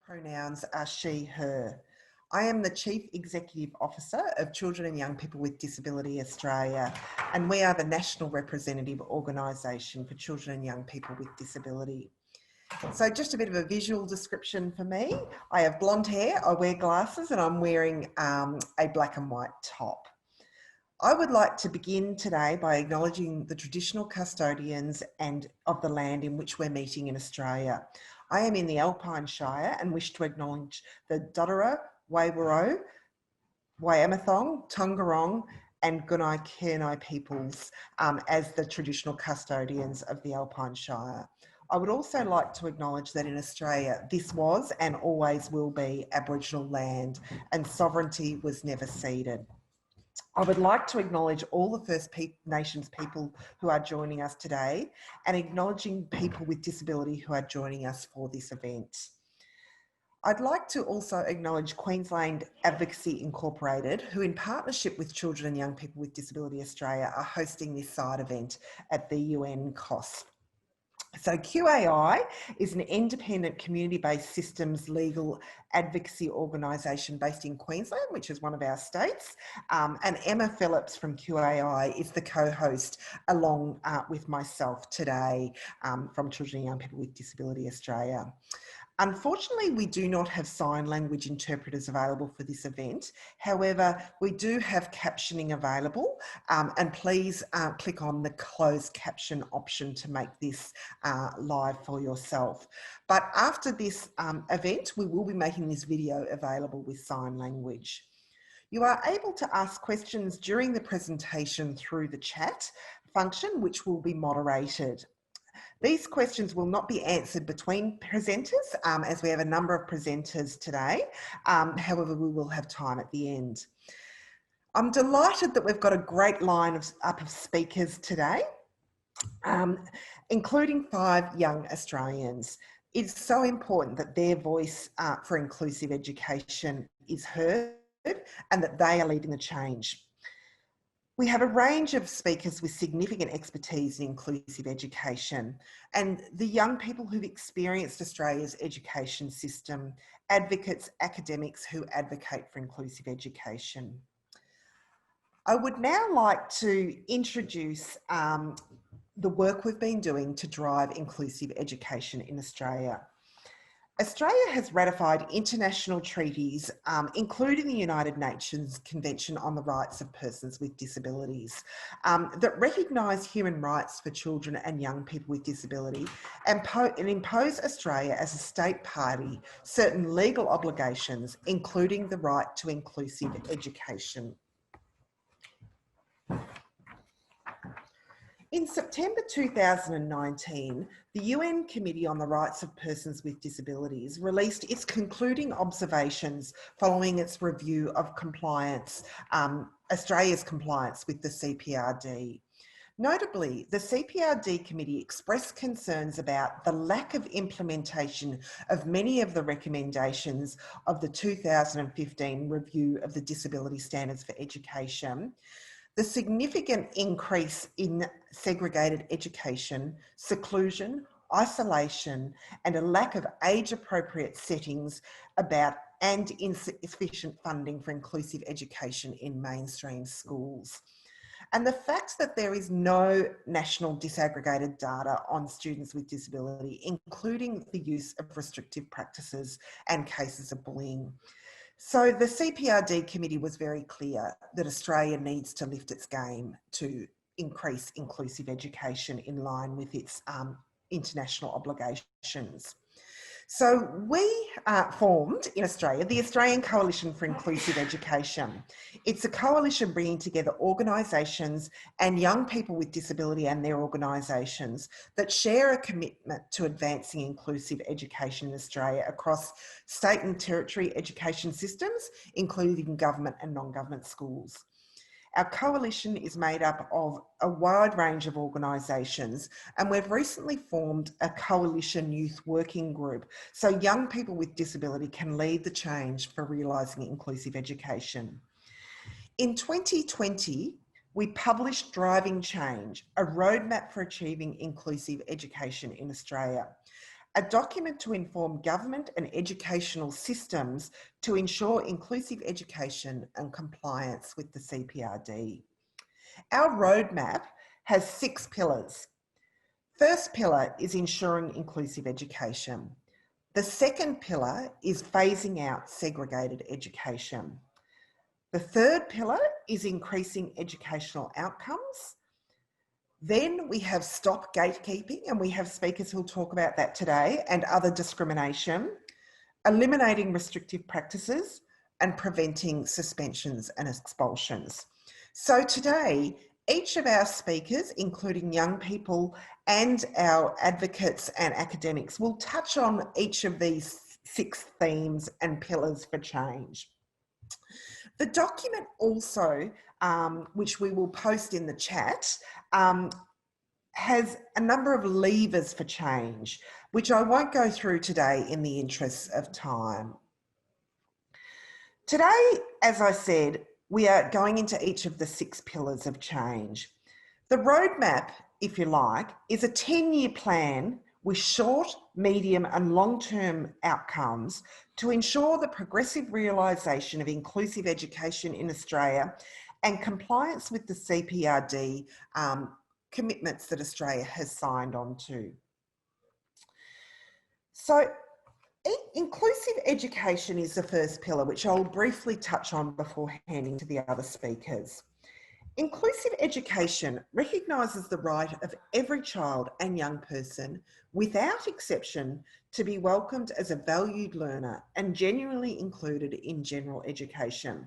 Pronouns are she, her. I am the Chief Executive Officer of Children and Young People with Disability Australia, and we are the national representative organisation for children and young people with disability. So just a bit of a visual description for me. I have blonde hair, I wear glasses, and I'm wearing a black and white top. I would like to begin today by acknowledging the traditional custodians and of the land in which we're meeting in Australia. I am in the Alpine Shire and wish to acknowledge the Dodera, Waywaro, Waiamathong, Tongarong and Gunai Kurnai peoples as the traditional custodians of the Alpine Shire. I would also like to acknowledge that in Australia, this was and always will be Aboriginal land and sovereignty was never ceded. I would like to acknowledge all the First Nations people who are joining us today and acknowledging people with disability who are joining us for this event. I'd like to also acknowledge Queensland Advocacy Incorporated, who in partnership with Children and Young People with Disability Australia are hosting this side event at the UN cost. So QAI is an independent community-based systems legal advocacy organisation based in Queensland, which is one of our states. And Emma Phillips from QAI is the co-host along with myself today from Children and Young People with Disability Australia. Unfortunately, we do not have sign language interpreters available for this event. However, we do have captioning available and please click on the closed caption option to make this live for yourself. But after this event, we will be making this video available with sign language. You are able to ask questions during the presentation through the chat function, which will be moderated. These questions will not be answered between presenters as we have a number of presenters today. However, we will have time at the end. I'm delighted that we've got a great line up of speakers today, including 5 young Australians. It's so important that their voice for inclusive education is heard and that they are leading the change. We have a range of speakers with significant expertise in inclusive education and the young people who've experienced Australia's education system, advocates, academics who advocate for inclusive education. I would now like to introduce the work we've been doing to drive inclusive education in Australia. Australia has ratified international treaties, including the United Nations Convention on the Rights of Persons with Disabilities, that recognise human rights for children and young people with disability and impose Australia as a state party certain legal obligations, including the right to inclusive education. In September 2019, the UN Committee on the Rights of Persons with Disabilities released its concluding observations following its review of compliance, Australia's compliance with the CPRD. Notably, the CPRD committee expressed concerns about the lack of implementation of many of the recommendations of the 2015 review of the Disability Standards for Education, the significant increase in segregated education, seclusion, isolation, and a lack of age-appropriate settings and insufficient funding for inclusive education in mainstream schools. And the fact that there is no national disaggregated data on students with disability, including the use of restrictive practices and cases of bullying. So the CPRD committee was very clear that Australia needs to lift its game to increase inclusive education in line with its international obligations. So we formed in Australia the Australian Coalition for Inclusive Education. It's a coalition bringing together organisations and young people with disability and their organisations that share a commitment to advancing inclusive education in Australia across state and territory education systems, including government and non-government schools. Our coalition is made up of a wide range of organisations, and we've recently formed a coalition youth working group so young people with disability can lead the change for realising inclusive education. In 2020, we published Driving Change, a roadmap for achieving inclusive education in Australia. a document to inform government and educational systems to ensure inclusive education and compliance with the CPRD. Our roadmap has 6 pillars. First pillar is ensuring inclusive education. The second pillar is phasing out segregated education. The third pillar is increasing educational outcomes. Then we have stop gatekeeping, and we have speakers who'll talk about that today, and other discrimination, eliminating restrictive practices, and preventing suspensions and expulsions. So today, each of our speakers, including young people and our advocates and academics, will touch on each of these 6 themes and pillars for change. The document also, which we will post in the chat, has a number of levers for change, which I won't go through today in the interests of time. Today, as I said, we are going into each of the 6 pillars of change. The roadmap, if you like, is a 10-year plan with short, medium and long-term outcomes to ensure the progressive realisation of inclusive education in Australia and compliance with the CPRD commitments that Australia has signed on to. So, inclusive education is the first pillar, which I'll briefly touch on before handing to the other speakers. Inclusive education recognises the right of every child and young person, without exception, to be welcomed as a valued learner and genuinely included in general education.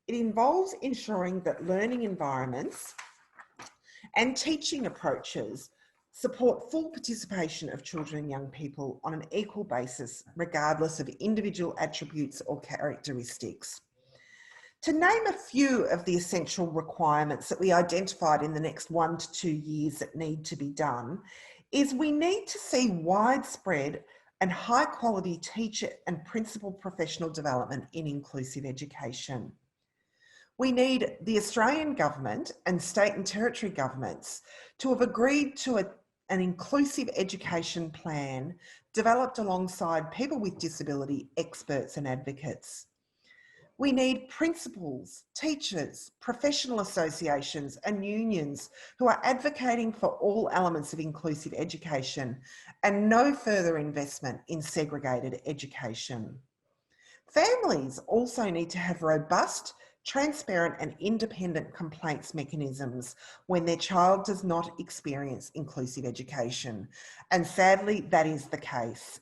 It involves ensuring that learning environments and teaching approaches support full participation of children and young people on an equal basis, regardless of individual attributes or characteristics. To name a few of the essential requirements that we identified in the next 1 to 2 years that need to be done, is we need to see widespread and high quality teacher and principal professional development in inclusive education. We need the Australian government and state and territory governments to have agreed to an inclusive education plan developed alongside people with disability, experts and advocates. We need principals, teachers, professional associations and unions who are advocating for all elements of inclusive education and no further investment in segregated education. Families also need to have robust, transparent and independent complaints mechanisms when their child does not experience inclusive education. And sadly, that is the case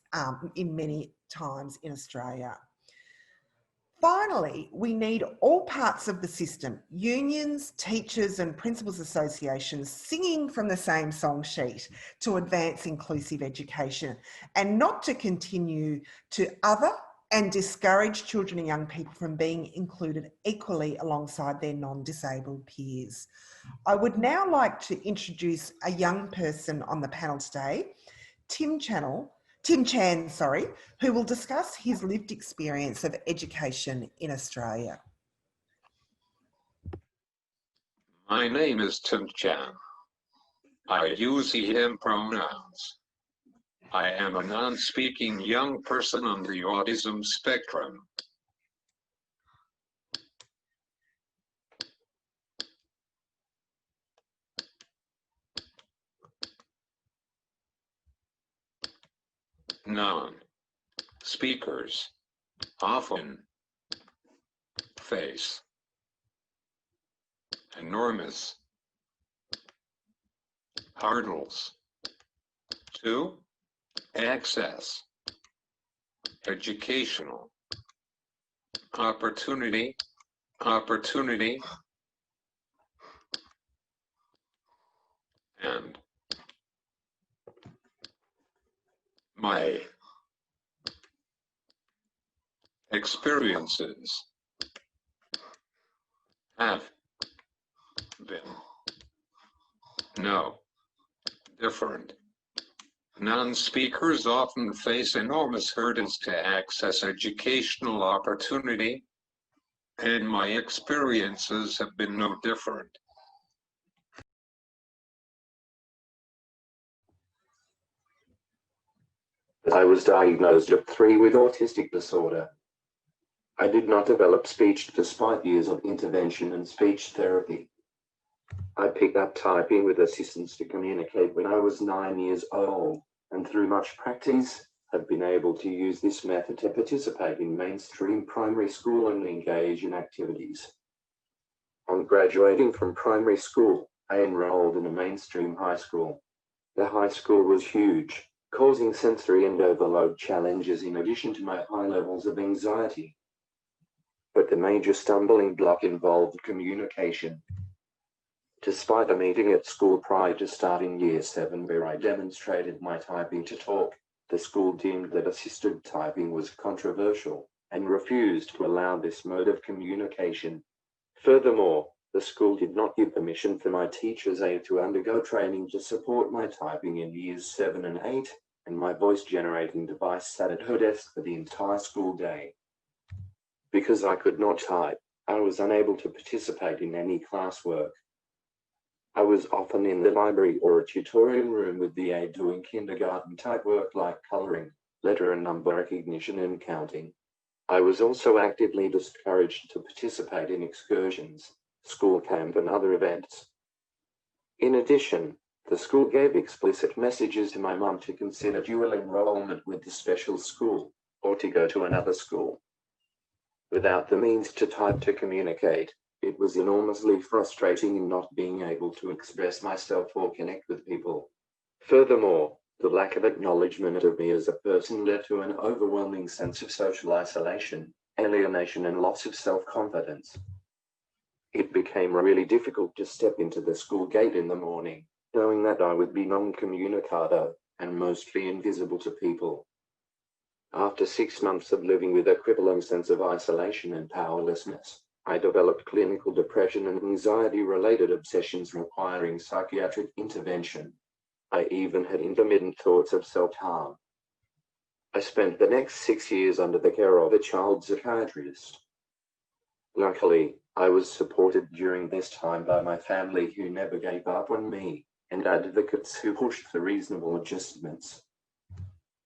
in many times in Australia. Finally, we need all parts of the system, unions, teachers and principals associations, singing from the same song sheet to advance inclusive education and not to continue to other and discourage children and young people from being included equally alongside their non-disabled peers. I would now like to introduce a young person on the panel today, Tim Chan, who will discuss his lived experience of education in Australia. My name is Tim Chan. I use he, him pronouns. I am a non-speaking young person on the autism spectrum. Non-speakers often face enormous hurdles to access educational opportunity, and my experiences have been no different. Non-speakers often face enormous hurdles to access educational opportunity, and my experiences have been no different. I was diagnosed at 3 with autistic disorder. I did not develop speech despite years of intervention and speech therapy. I picked up typing with assistance to communicate when I was 9 years old, and through much practice, have been able to use this method to participate in mainstream primary school and engage in activities. On graduating from primary school, I enrolled in a mainstream high school. The high school was huge, causing sensory and overload challenges in addition to my high levels of anxiety. But the major stumbling block involved communication. Despite a meeting at school prior to starting Year 7 where I demonstrated my typing to talk, the school deemed that assisted typing was controversial and refused to allow this mode of communication. Furthermore, the school did not give permission for my teacher's aide to undergo training to support my typing in Years 7 and 8, and my voice-generating device sat at her desk for the entire school day. Because I could not type, I was unable to participate in any classwork. I was often in the library or a tutorial room with the aide doing kindergarten type work like coloring, letter and number recognition and counting. I was also actively discouraged to participate in excursions, school camp and other events. In addition, the school gave explicit messages to my mum to consider dual enrollment with the special school, or to go to another school. Without the means to type to communicate, it was enormously frustrating in not being able to express myself or connect with people. Furthermore, the lack of acknowledgement of me as a person led to an overwhelming sense of social isolation, alienation, and loss of self-confidence. It became really difficult to step into the school gate in the morning, knowing that I would be non-communicado and mostly invisible to people. After 6 months of living with a crippling sense of isolation and powerlessness, I developed clinical depression and anxiety-related obsessions requiring psychiatric intervention. I even had intermittent thoughts of self-harm. I spent the next 6 years under the care of a child psychiatrist. Luckily, I was supported during this time by my family who never gave up on me, and advocates who pushed for reasonable adjustments.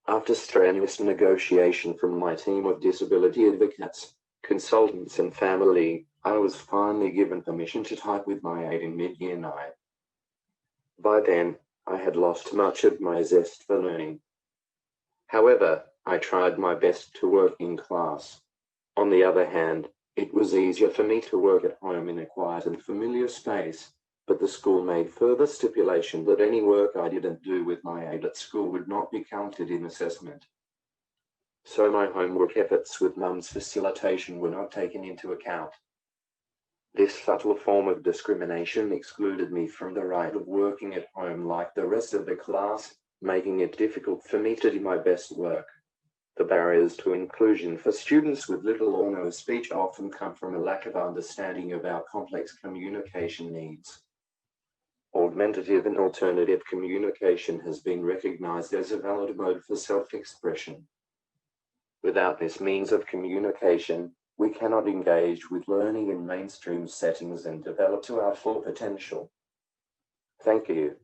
After strenuous negotiation from my team of disability advocates, consultants and family, I was finally given permission to type with my aide in mid-year 9. By then, I had lost much of my zest for learning. However, I tried my best to work in class. On the other hand, it was easier for me to work at home in a quiet and familiar space, but the school made further stipulation that any work I didn't do with my aide at school would not be counted in assessment. So my homework efforts with Mum's facilitation were not taken into account. This subtle form of discrimination excluded me from the right of working at home like the rest of the class, making it difficult for me to do my best work. The barriers to inclusion for students with little or no speech often come from a lack of understanding of our complex communication needs. Augmentative and alternative communication has been recognized as a valid mode for self-expression. Without this means of communication, we cannot engage with learning in mainstream settings and develop to our full potential. Thank you.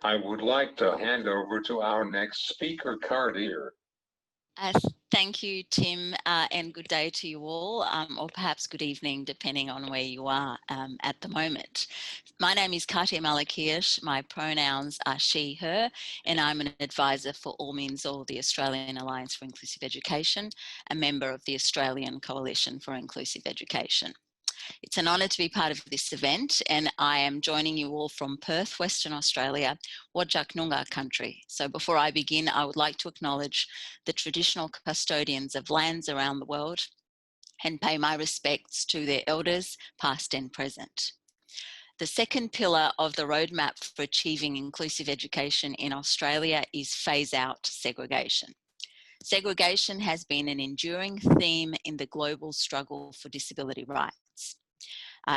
I would like to hand over to our next speaker, Cartier. Thank you, Tim, and good day to you all, or perhaps good evening, depending on where you are at the moment. My name is Katya Malcolm. My pronouns are she, her, and I'm an advisor for All Means All, the Australian Alliance for Inclusive Education, a member of the Australian Coalition for Inclusive Education. It's an honour to be part of this event, and I am joining you all from Perth, Western Australia, Jock Young country. So before I begin, I would like to acknowledge the traditional custodians of lands around the world and pay my respects to their elders, past and present. The second pillar of the roadmap for achieving inclusive education in Australia is phase out segregation. Segregation has been an enduring theme in the global struggle for disability rights.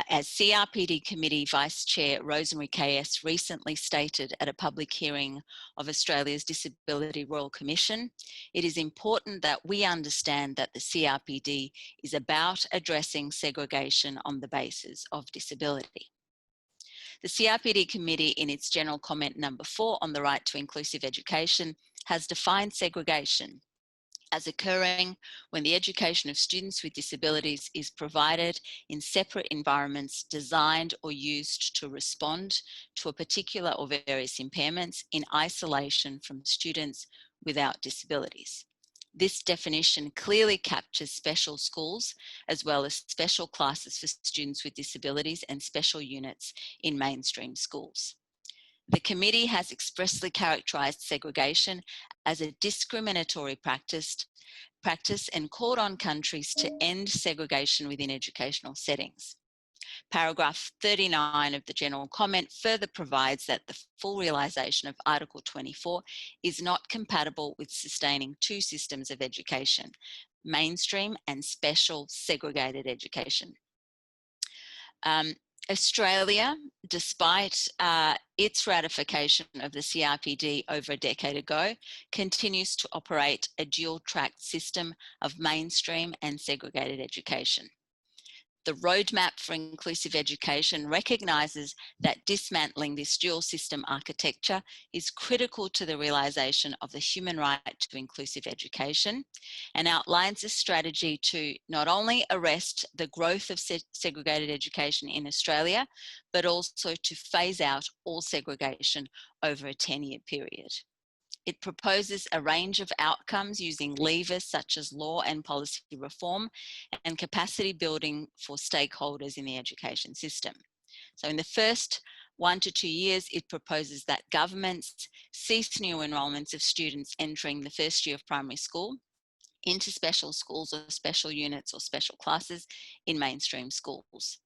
As CRPD Committee Vice Chair Rosemary KS recently stated at a public hearing of Australia's Disability Royal Commission, it is important that we understand that the CRPD is about addressing segregation on the basis of disability. The CRPD committee, in its general comment number 4 on the right to inclusive education, has defined segregation as occurring when the education of students with disabilities is provided in separate environments designed or used to respond to a particular or various impairments in isolation from students without disabilities. This definition clearly captures special schools as well as special classes for students with disabilities and special units in mainstream schools. The committee has expressly characterised segregation as a discriminatory practice and called on countries to end segregation within educational settings. Paragraph 39 of the general comment further provides that the full realisation of Article 24 is not compatible with sustaining 2 systems of education, mainstream and special segregated education. Australia, despite its ratification of the CRPD over a decade ago, continues to operate a dual-track system of mainstream and segregated education. The Roadmap for Inclusive Education recognises that dismantling this dual system architecture is critical to the realisation of the human right to inclusive education and outlines a strategy to not only arrest the growth of segregated education in Australia, but also to phase out all segregation over a 10-year period. It proposes a range of outcomes using levers such as law and policy reform and capacity building for stakeholders in the education system. So in the first 1 to 2 years, it proposes that governments cease new enrolments of students entering the first year of primary school into special schools or special units or special classes in mainstream schools.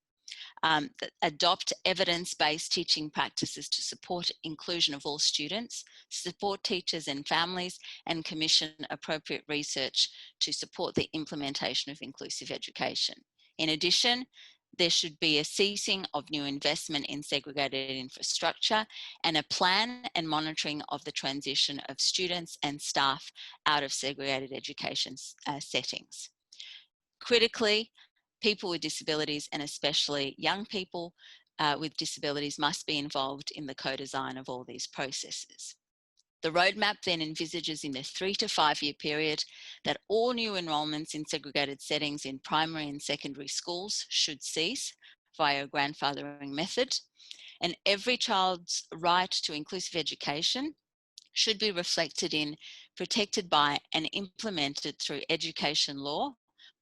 Adopt evidence-based teaching practices to support inclusion of all students, support teachers and families, and commission appropriate research to support the implementation of inclusive education. In addition, there should be a ceasing of new investment in segregated infrastructure and a plan and monitoring of the transition of students and staff out of segregated education settings. Critically, people with disabilities, and especially young people with disabilities, must be involved in the co-design of all these processes. The roadmap then envisages in a 3 to 5 year period that all new enrolments in segregated settings in primary and secondary schools should cease via a grandfathering method, and every child's right to inclusive education should be reflected in, protected by, and implemented through education law,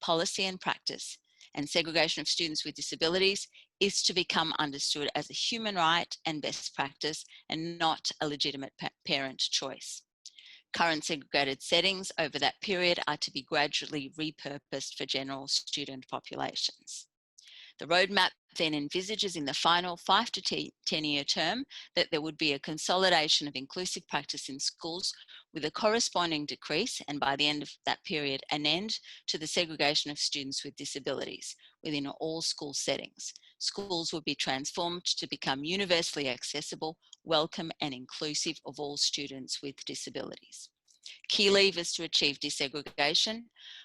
policy and practice. And segregation of students with disabilities is to become understood as a human right and best practice and not a legitimate parent choice. Current segregated settings over that period are to be gradually repurposed for general student populations. The roadmap then envisages in the final 5 to 10-year term that there would be a consolidation of inclusive practice in schools with a corresponding decrease, and by the end of that period, an end to the segregation of students with disabilities within all school settings. Schools would be transformed to become universally accessible, welcome and inclusive of all students with disabilities. Key levers to achieve desegregation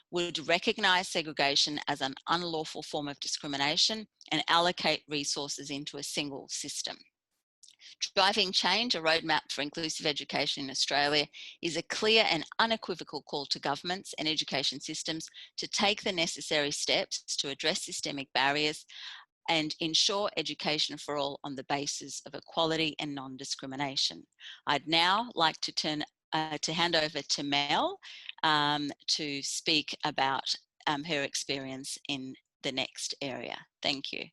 would recognise segregation as an unlawful form of discrimination and allocate resources into a single system. Driving change, a roadmap for inclusive education in Australia, is a clear and unequivocal call to governments and education systems to take the necessary steps to address systemic barriers and ensure education for all on the basis of equality and non-discrimination. I'd now like to hand over to Mel to speak about her experience in the next area. Thank you.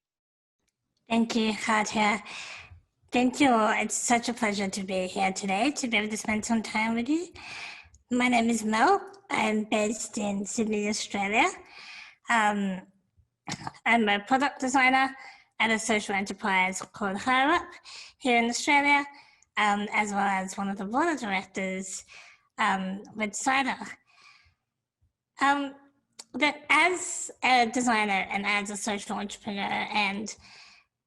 Thank you, Katya. Thank you. It's such a pleasure to be here today, to be able to spend some time with you. My name is Mel. I'm based in Sydney, Australia. I'm a product designer at a social enterprise called Higher Up here in Australia, as well as one of the board of directors with CYDA. But as a designer and as a social entrepreneur and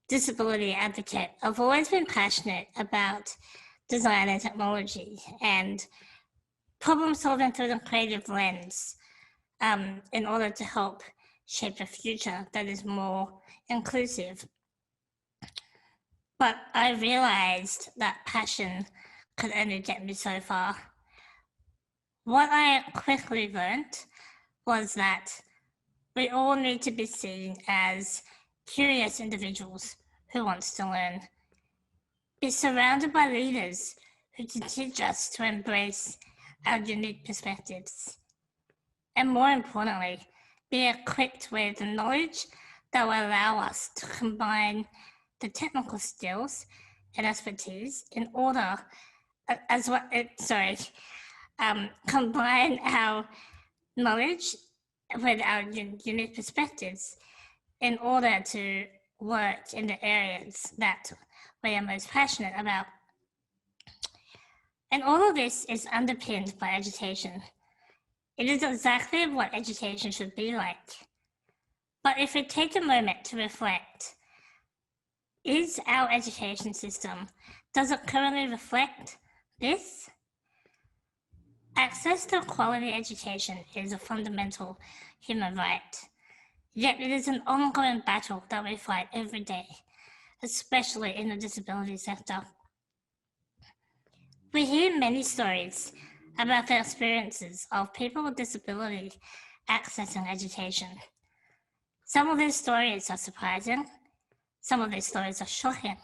disability advocate, I've always been passionate about design and technology and problem solving through the creative lens in order to help shape a future that is more inclusive. but I realized that passion could only get me so far. What I quickly learned was that we all need to be seen as curious individuals who wants to learn. Be surrounded by leaders who can teach us to embrace our unique perspectives. And more importantly, be equipped with the knowledge that will allow us to combine the technical skills and expertise in order combine our knowledge with our unique perspectives in order to work in the areas that we are most passionate about. And all of this is underpinned by education. It is exactly what education should be like. But if we take a moment to reflect, is our education system, does it currently reflect this? Access to quality education is a fundamental human right, yet it is an ongoing battle that we fight every day, especially in the disability sector. We hear many stories about the experiences of people with disability accessing education. Some of these stories are surprising, some of these stories are shocking.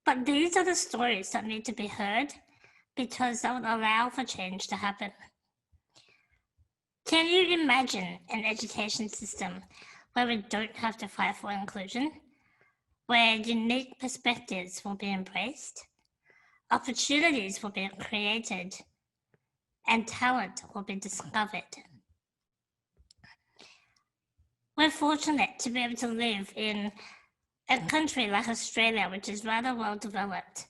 But these are the stories that need to be heard because that would allow for change to happen. Can you imagine an education system where we don't have to fight for inclusion, where unique perspectives will be embraced, opportunities will be created, and talent will be discovered? We're fortunate to be able to live in a country like Australia, which is rather well developed.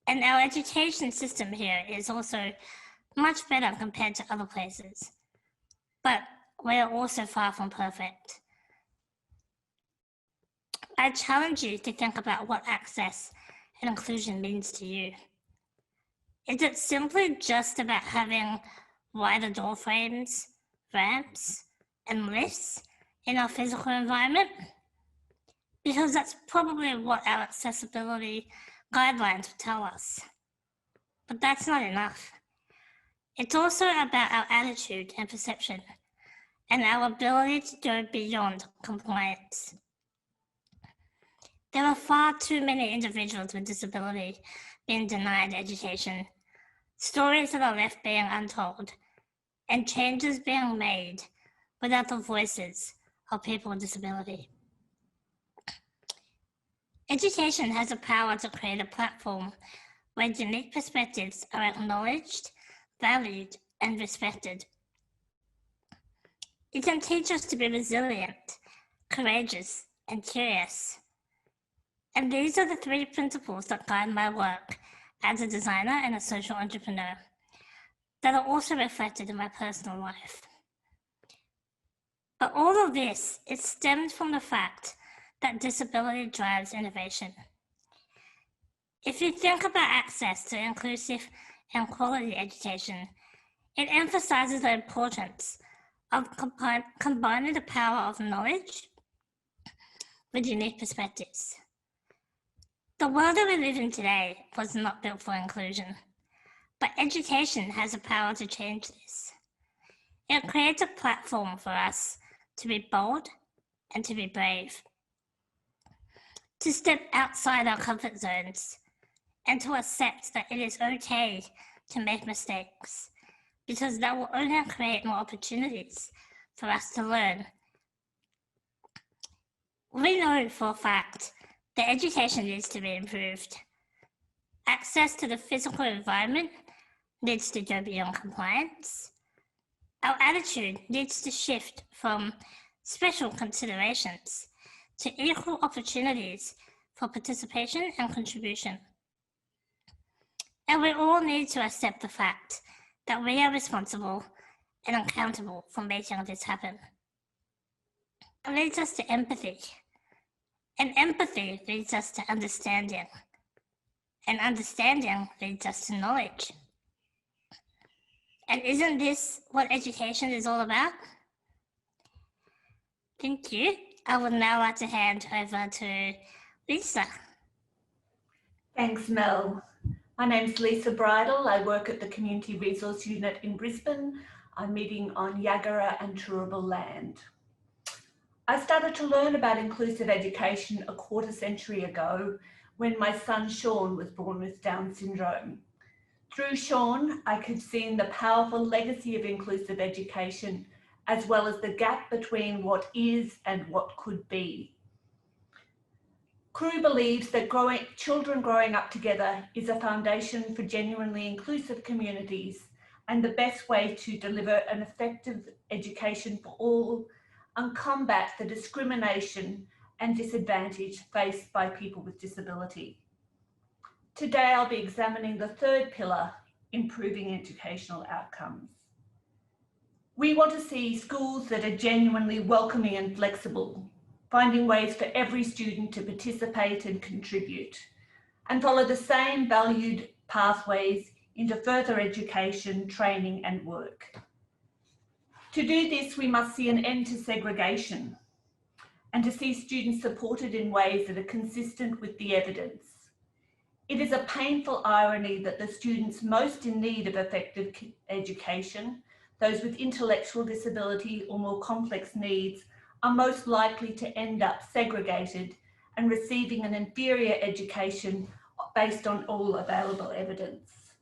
And our education system here is also much better compared to other places. But we're also far from perfect. I challenge you to think about what access and inclusion means to you. Is it simply just about having wider door frames, ramps, and lifts in our physical environment? Because that's probably what our accessibility guidelines would tell us. But that's not enough. It's also about our attitude and perception and our ability to go beyond compliance. There are far too many individuals with disability being denied education, stories that are left being untold, and changes being made without the voices of people with disability. Education has the power to create a platform where unique perspectives are acknowledged, valued, and respected. It can teach us to be resilient, courageous, and curious. And these are the three principles that guide my work as a designer and a social entrepreneur that are also reflected in my personal life. But all of this, it stems from the fact that disability drives innovation. If you think about access to inclusive and quality education, it emphasizes the importance of combining the power of knowledge with unique perspectives. The world that we live in today was not built for inclusion, but education has the power to change this. It creates a platform for us to be bold and to be brave, to step outside our comfort zones and to accept that it is okay to make mistakes, because that will only create more opportunities for us to learn. We know for a fact that education needs to be improved. Access to the physical environment needs to go beyond compliance. Our attitude needs to shift from special considerations to equal opportunities for participation and contribution. And we all need to accept the fact that we are responsible and accountable for making this happen. It leads us to empathy, and empathy leads us to understanding, and understanding leads us to knowledge. And isn't this what education is all about? Thank you. I would now like to hand over to Lisa. Thanks, Mel. My name's Lisa Bridal. I work at the Community Resource Unit in Brisbane. I'm meeting on Yagara and Turrbal land. I started to learn about inclusive education a quarter century ago when my son Sean was born with Down syndrome. Through Sean, I could see the powerful legacy of inclusive education, as well as the gap between what is and what could be. CREW believes that children growing up together is a foundation for genuinely inclusive communities and the best way to deliver an effective education for all and combat the discrimination and disadvantage faced by people with disability. Today, I'll be examining the third pillar, improving educational outcomes. We want to see schools that are genuinely welcoming and flexible, finding ways for every student to participate and contribute, and follow the same valued pathways into further education, training, and work. To do this, we must see an end to segregation and to see students supported in ways that are consistent with the evidence. It is a painful irony that the students most in need of effective education, those with intellectual disability or more complex needs, are most likely to end up segregated and receiving an inferior education based on all available evidence.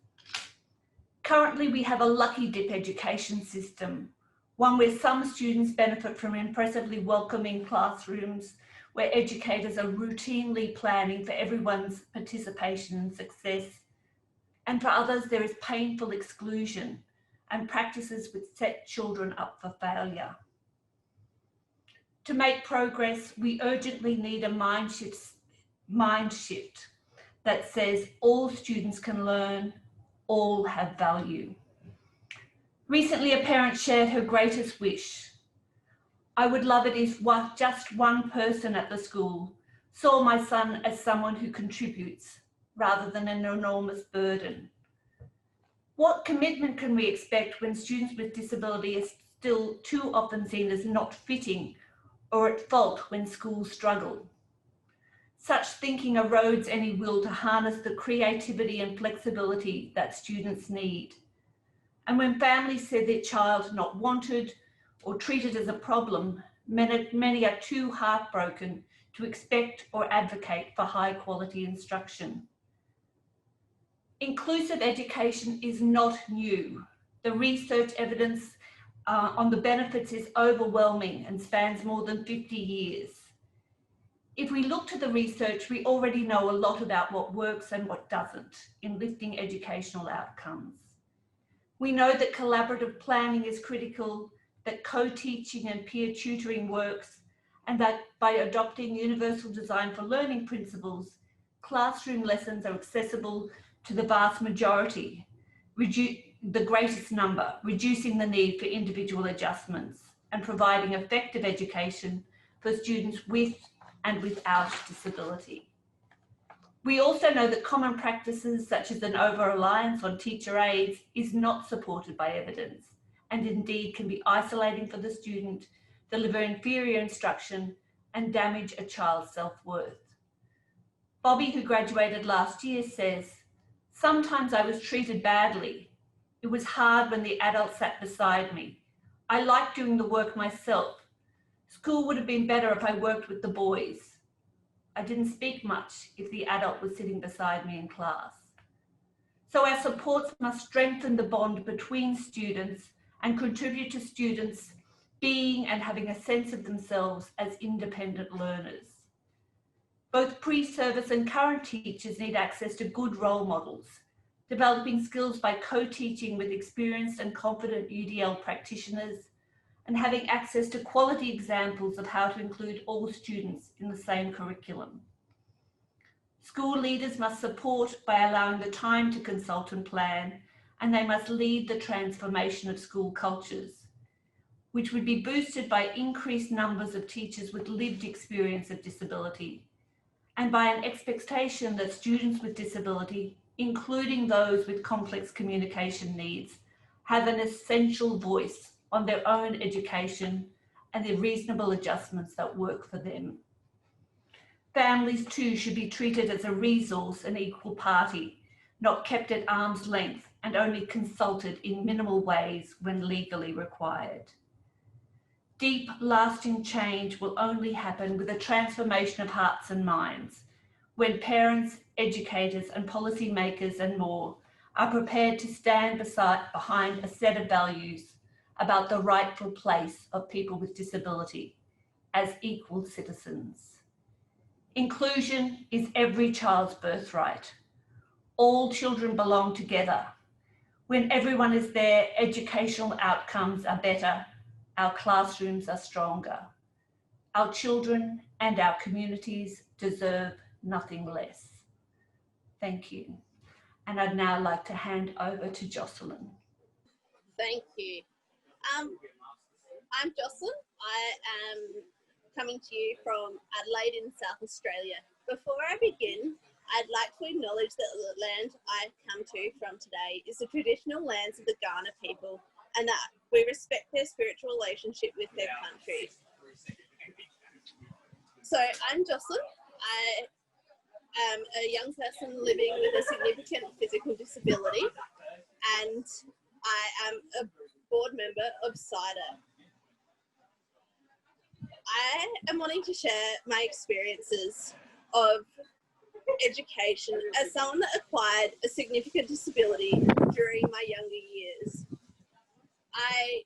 Currently, we have a lucky dip education system, one where some students benefit from impressively welcoming classrooms, where educators are routinely planning for everyone's participation and success. And for others, there is painful exclusion and practices which set children up for failure. To make progress, we urgently need a mind shift that says all students can learn, all have value. Recently, a parent shared her greatest wish. I would love it if just one person at the school saw my son as someone who contributes rather than an enormous burden. What commitment can we expect when students with disability are still too often seen as not fitting or at fault when schools struggle? Such thinking erodes any will to harness the creativity and flexibility that students need. And when families say their child not wanted or treated as a problem, many are too heartbroken to expect or advocate for high quality instruction. Inclusive education is not new. The research evidence on the benefits is overwhelming and spans more than 50 years. If we look to the research, we already know a lot about what works and what doesn't in lifting educational outcomes. We know that collaborative planning is critical, that co-teaching and peer tutoring works, and that by adopting universal design for learning principles, classroom lessons are accessible to the vast majority, the greatest number, reducing the need for individual adjustments and providing effective education for students with and without disability. We also know that common practices such as an over-reliance on teacher aides is not supported by evidence and indeed can be isolating for the student, deliver inferior instruction and damage a child's self-worth. Bobby, who graduated last year, says, "Sometimes I was treated badly. It was hard when the adult sat beside me. I liked doing the work myself. School would have been better if I worked with the boys. I didn't speak much if the adult was sitting beside me in class." So our supports must strengthen the bond between students and contribute to students being and having a sense of themselves as independent learners. Both pre-service and current teachers need access to good role models, developing skills by co-teaching with experienced and confident UDL practitioners, and having access to quality examples of how to include all students in the same curriculum. School leaders must support by allowing the time to consult and plan, and they must lead the transformation of school cultures, which would be boosted by increased numbers of teachers with lived experience of disability, and by an expectation that students with disability, including those with complex communication needs, have an essential voice on their own education and the reasonable adjustments that work for them. Families too should be treated as a resource and equal party, not kept at arm's length and only consulted in minimal ways when legally required. Deep, lasting change will only happen with a transformation of hearts and minds, when parents, educators and policymakers and more are prepared to stand behind a set of values about the rightful place of people with disability as equal citizens. Inclusion is every child's birthright. All children belong together. When everyone is there, educational outcomes are better, our classrooms are stronger. Our children and our communities deserve nothing less. Thank you. And I'd now like to hand over to Jocelyn. Thank you. I'm Jocelyn. I am coming to you from Adelaide in South Australia. Before I begin, I'd like to acknowledge that the land I come to from today is the traditional lands of the Kaurna people, and that we respect their spiritual relationship with their country. So I'm Jocelyn. I am a young person living with a significant physical disability, and I am a board member of CYDA. I am wanting to share my experiences of education as someone that acquired a significant disability during my younger years. I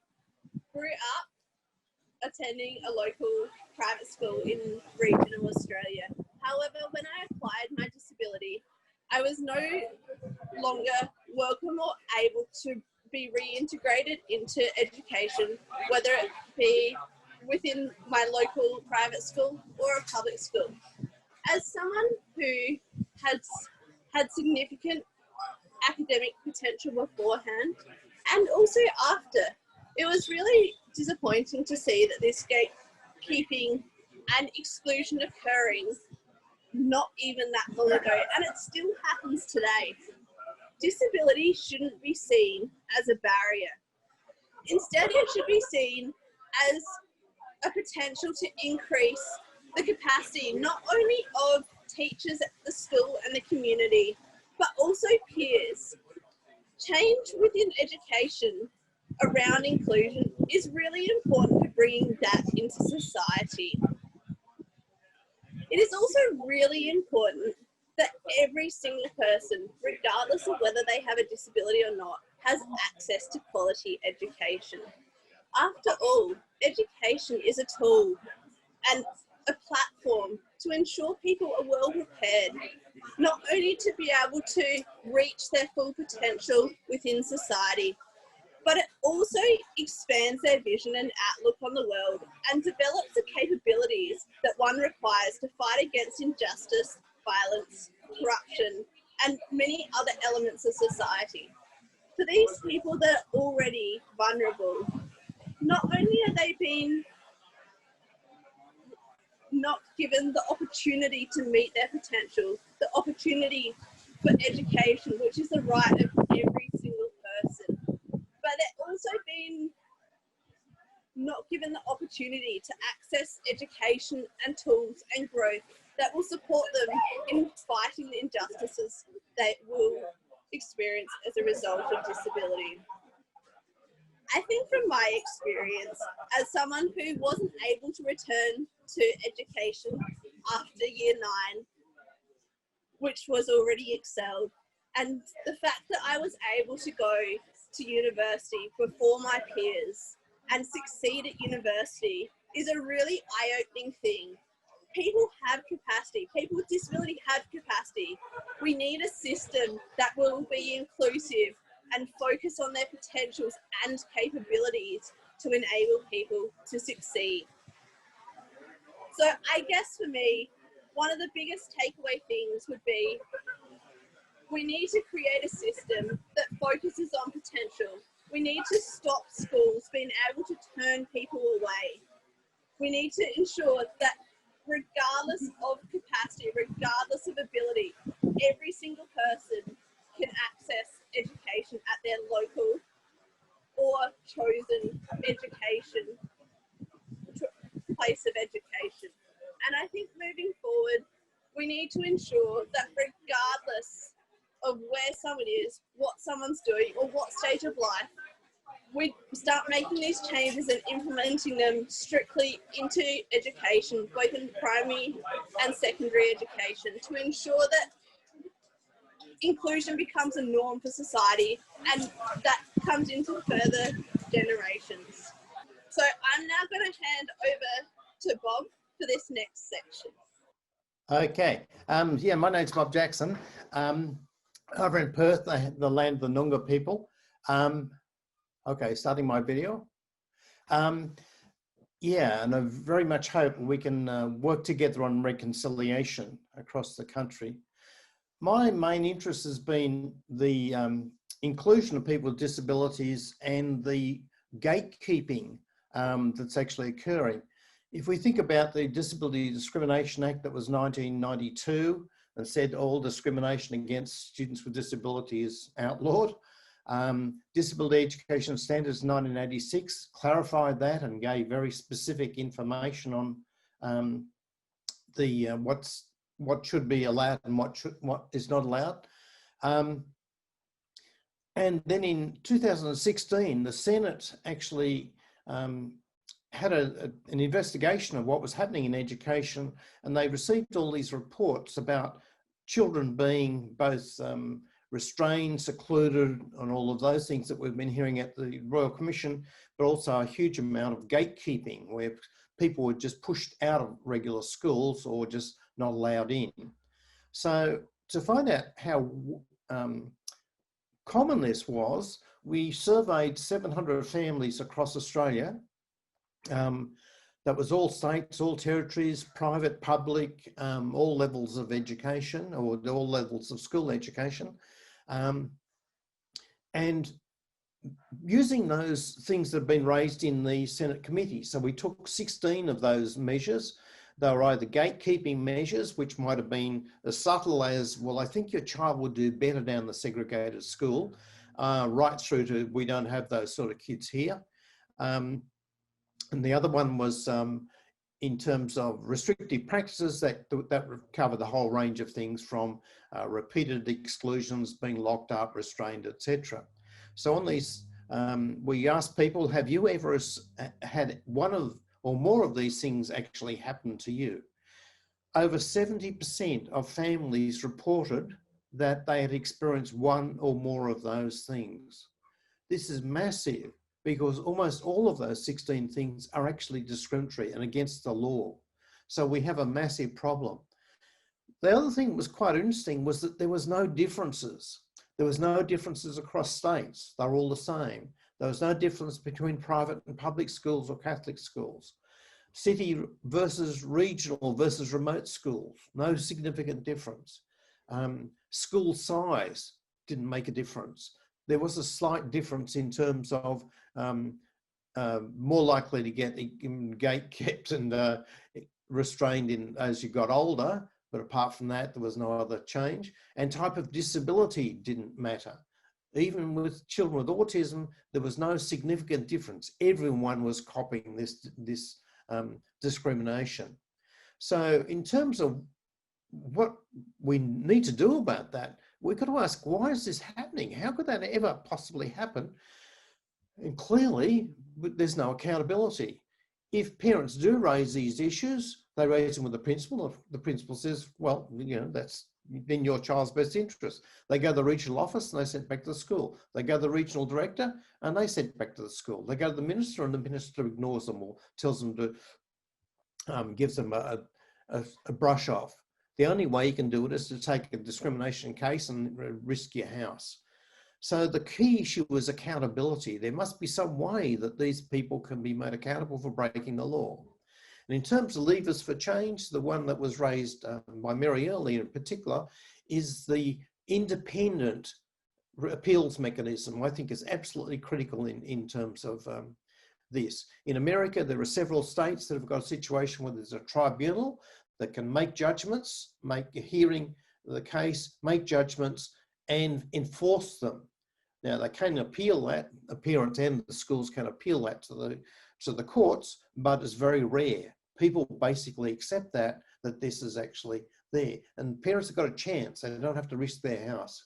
grew up attending a local private school in regional Australia. However, when I acquired my disability, I was no longer welcome or able to be reintegrated into education, whether it be within my local private school or a public school. As someone who had significant academic potential beforehand and also after, it was really disappointing to see that this gatekeeping and exclusion occurring not even that long ago, and it still happens today. Disability shouldn't be seen as a barrier. Instead, it should be seen as a potential to increase the capacity not only of teachers at the school and the community, but also peers. Change within education around inclusion is really important for bringing that into society. It is also really important that every single person, regardless of whether they have a disability or not, has access to quality education. After all, education is a tool and a platform to ensure people are well prepared, not only to be able to reach their full potential within society, but it also expands their vision and outlook on the world and develops the capabilities that one requires to fight against injustice, violence, corruption, and many other elements of society. For these people that are already vulnerable, not only are they being not given the opportunity to meet their potential, the opportunity for education, which is the right of every single person, but they're also being not given the opportunity to access education and tools and growth that will support them in fighting the injustices they will experience as a result of disability. I think from my experience, as someone who wasn't able to return to education after year 9, which was already excelled, and the fact that I was able to go to university before my peers and succeed at university is a really eye-opening thing. People have capacity, people with disability have capacity. We need a system that will be inclusive and focus on their potentials and capabilities to enable people to succeed. So I guess for me, one of the biggest takeaway things would be we need to create a system that focuses on potential. We need to stop schools being able to turn people away. We need to ensure that regardless of capacity, regardless of ability, every single person can access education at their local or chosen education place of education. And I think moving forward, we need to ensure that regardless of where someone is, what someone's doing, or what stage of life, we start making these changes and implementing them strictly into education, both in primary and secondary education, to ensure that inclusion becomes a norm for society and that comes into further generations. So I'm now going to hand over to Bob for this next section. Okay, yeah, my name's Bob Jackson. Over in Perth, the land of the Noongar people. Okay, starting my video. Yeah, and I very much hope we can work together on reconciliation across the country. My main interest has been the inclusion of people with disabilities and the gatekeeping that's actually occurring. If we think about the Disability Discrimination Act that was 1992 and said all discrimination against students with disability is outlawed. Disability Education Standards 1986 clarified that and gave very specific information on what should be allowed and what is not allowed. And then in 2016, the Senate actually had an investigation of what was happening in education, and they received all these reports about children being both restrained, secluded, and all of those things that we've been hearing at the Royal Commission, but also a huge amount of gatekeeping where people were just pushed out of regular schools or just not allowed in. So to find out how common this was, we surveyed 700 families across Australia. That was all states, all territories, private, public, all levels of education or all levels of school education. And using those things that have been raised in the Senate committee. So we took 16 of those measures. They were either gatekeeping measures, which might have been as subtle as, well, I think your child would do better down the segregated school, right through to, we don't have those sort of kids here. And the other one was in terms of restrictive practices that cover the whole range of things from repeated exclusions, being locked up, restrained, etc. So on these, we asked people, have you ever had one of or more of these things actually happen to you? Over 70% of families reported that they had experienced one or more of those things. This is massive, because almost all of those 16 things are actually discriminatory and against the law. So we have a massive problem. The other thing that was quite interesting was that there was no differences. There was no differences across states. They're all the same. There was no difference between private and public schools or Catholic schools. City versus regional versus remote schools, no significant difference. School size didn't make a difference. There was a slight difference in terms of more likely to get gate kept and restrained in as you got older, but apart from that, there was no other change. And type of disability didn't matter. Even with children with autism, there was no significant difference. Everyone was copying this discrimination. So in terms of what we need to do about that, we've got to ask, why is this happening? How could that ever possibly happen? And clearly, there's no accountability. If parents do raise these issues, they raise them with the principal. If the principal says, well, you know, that's in your child's best interest. They go to the regional office and they send back to the school. They go to the regional director and they send back to the school. They go to the minister and the minister ignores them or tells them to, gives them a brush off. The only way you can do it is to take a discrimination case and risk your house. So the key issue is accountability. There must be some way that these people can be made accountable for breaking the law. And in terms of levers for change, the one that was raised by Mary earlier in particular is the independent appeals mechanism. I think is absolutely critical in terms of this. In America, there are several states that have got a situation where there's a tribunal that can make judgments, make a hearing the case, make judgments and enforce them. Now they can appeal that, the parents and the schools can appeal that to the courts, but it's very rare. people basically accept that this is actually there. And parents have got a chance. They don't have to risk their house.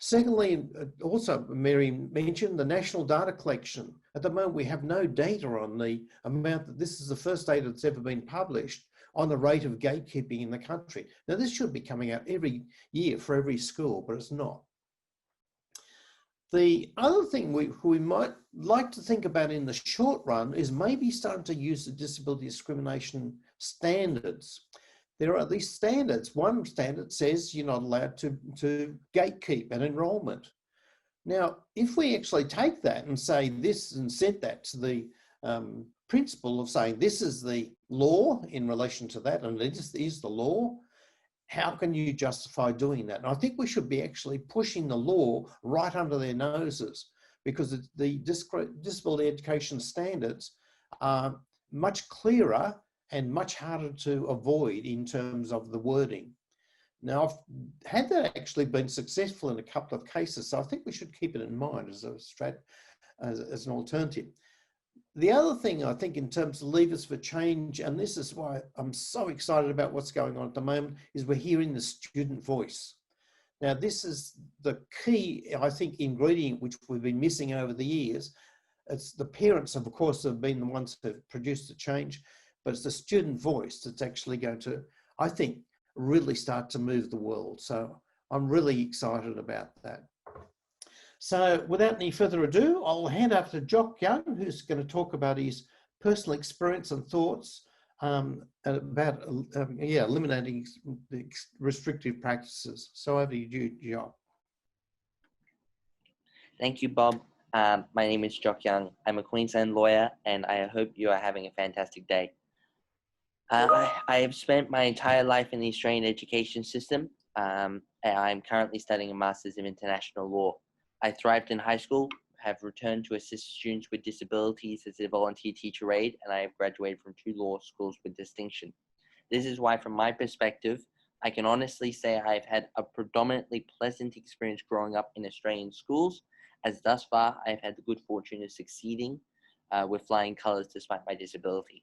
Secondly, also Mary mentioned the national data collection. At the moment, we have no data on the amount that this is the first data that's ever been published on the rate of gatekeeping in the country. Now, this should be coming out every year for every school, but it's not. The other thing we might like to think about in the short run is maybe starting to use the disability discrimination standards. There are these standards. One standard says you're not allowed to gatekeep an enrolment. Now, if we actually take that and say this and set that to the principle of saying this is the law in relation to that, and it is the law, how can you justify doing that? And I think we should be actually pushing the law right under their noses, because the disability education standards are much clearer and much harder to avoid in terms of the wording. Now, had that actually been successful in a couple of cases, so I think we should keep it in mind as an alternative. The other thing I think in terms of levers for change, and this is why I'm so excited about what's going on at the moment, is we're hearing the student voice. Now, this is the key, I think, ingredient which we've been missing over the years. It's the parents, of course, have been the ones who have produced the change, but it's the student voice that's actually going to, I think, really start to move the world. So I'm really excited about that. So without any further ado, I'll hand over to Jock Young, who's going to talk about his personal experience and thoughts about eliminating the restrictive practices. So over to you, Jock. Thank you, Bob. My name is Jock Young. I'm a Queensland lawyer, and I hope you are having a fantastic day. I have spent my entire life in the Australian education system. And I'm currently studying a Masters of International Law. I thrived in high school, have returned to assist students with disabilities as a volunteer teacher aide, and I have graduated from 2 law schools with distinction. This is why, from my perspective, I can honestly say I've had a predominantly pleasant experience growing up in Australian schools, as thus far I've had the good fortune of succeeding with flying colours despite my disability.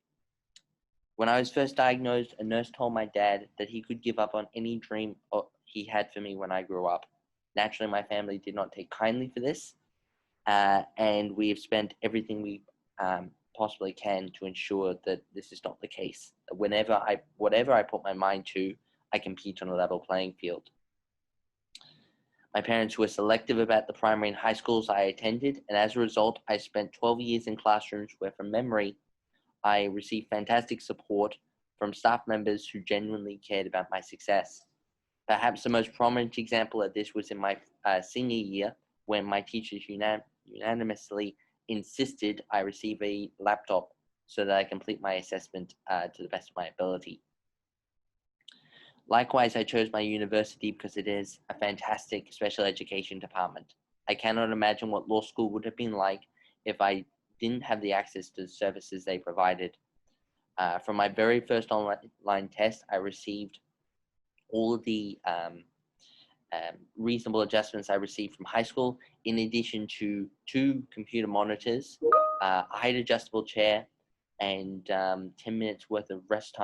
When I was first diagnosed, a nurse told my dad that he could give up on any dream he had for me when I grew up. Naturally, my family did not take kindly for this, and we have spent everything we possibly can to ensure that this is not the case. Whatever I put my mind to, I compete on a level playing field. My parents were selective about the primary and high schools I attended, and as a result, I spent 12 years in classrooms where, from memory, I received fantastic support from staff members who genuinely cared about my success. Perhaps the most prominent example of this was in my senior year, when my teachers unanimously insisted I receive a laptop so that I complete my assessment to the best of my ability. Likewise, I chose my university because it is a fantastic special education department. I cannot imagine what law school would have been like if I didn't have the access to the services they provided. From my very first online test, I received all of the reasonable adjustments I received from high school, in addition to 2 computer monitors, a height adjustable chair, and 10 minutes worth of rest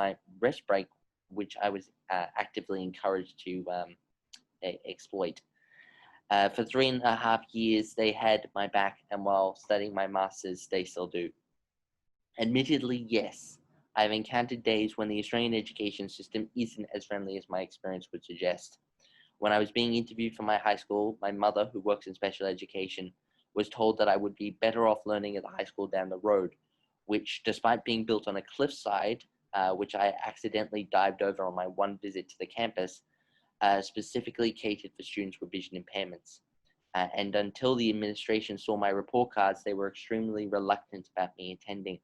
break, which I was actively encouraged to exploit. For 3.5 years, they had my back, and while studying my master's, they still do. Admittedly, yes, I've encountered days when the Australian education system isn't as friendly as my experience would suggest. When I was being interviewed for my high school, my mother, who works in special education, was told that I would be better off learning at the high school down the road, which, despite being built on a cliffside, which I accidentally dived over on my one visit to the campus, specifically catered for students with vision impairments. And until the administration saw my report cards, they were extremely reluctant about me attending.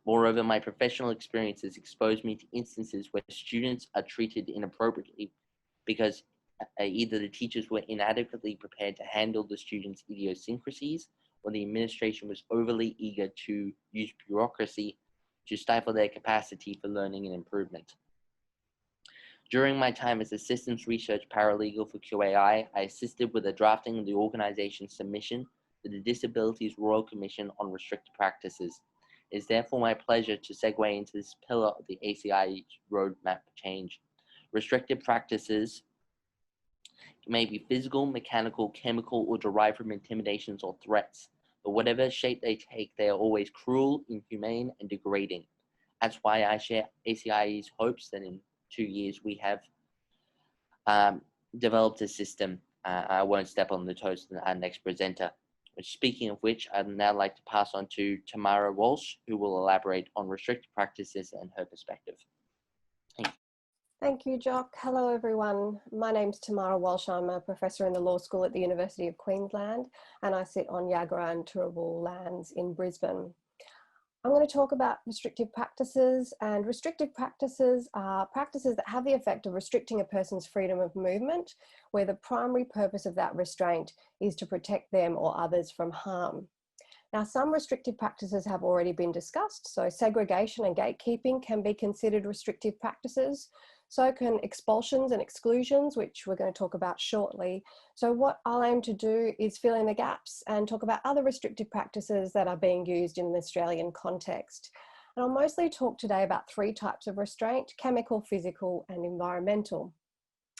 Moreover, my professional experiences exposed me to instances where students are treated inappropriately because either the teachers were inadequately prepared to handle the students' idiosyncrasies, or the administration was overly eager to use bureaucracy to stifle their capacity for learning and improvement. During my time as a systems research paralegal for QAI, I assisted with the drafting of the organization's submission to the Disabilities Royal Commission on Restricted Practices. It is therefore my pleasure to segue into this pillar of the ACI's roadmap change. Restrictive practices may be physical, mechanical, chemical, or derived from intimidations or threats. But whatever shape they take, they are always cruel, inhumane, and degrading. That's why I share ACI's hopes that in 2 years we have developed a system. I won't step on the toes of our next presenter. Speaking of which, I'd now like to pass on to Tamara Weiss, who will elaborate on restrictive practices and her perspective. Thank you. Thank you, Jock. Hello, everyone. My name's Tamara Weiss. I'm a professor in the law school at the University of Queensland, and I sit on Yagara and Turrbal lands in Brisbane. I'm going to talk about restrictive practices, and restrictive practices are practices that have the effect of restricting a person's freedom of movement, where the primary purpose of that restraint is to protect them or others from harm. Now, some restrictive practices have already been discussed, so segregation and gatekeeping can be considered restrictive practices. So can expulsions and exclusions, which we're going to talk about shortly. So what I'll aim to do is fill in the gaps and talk about other restrictive practices that are being used in the Australian context. And I'll mostly talk today about 3 types of restraint: chemical, physical, and environmental.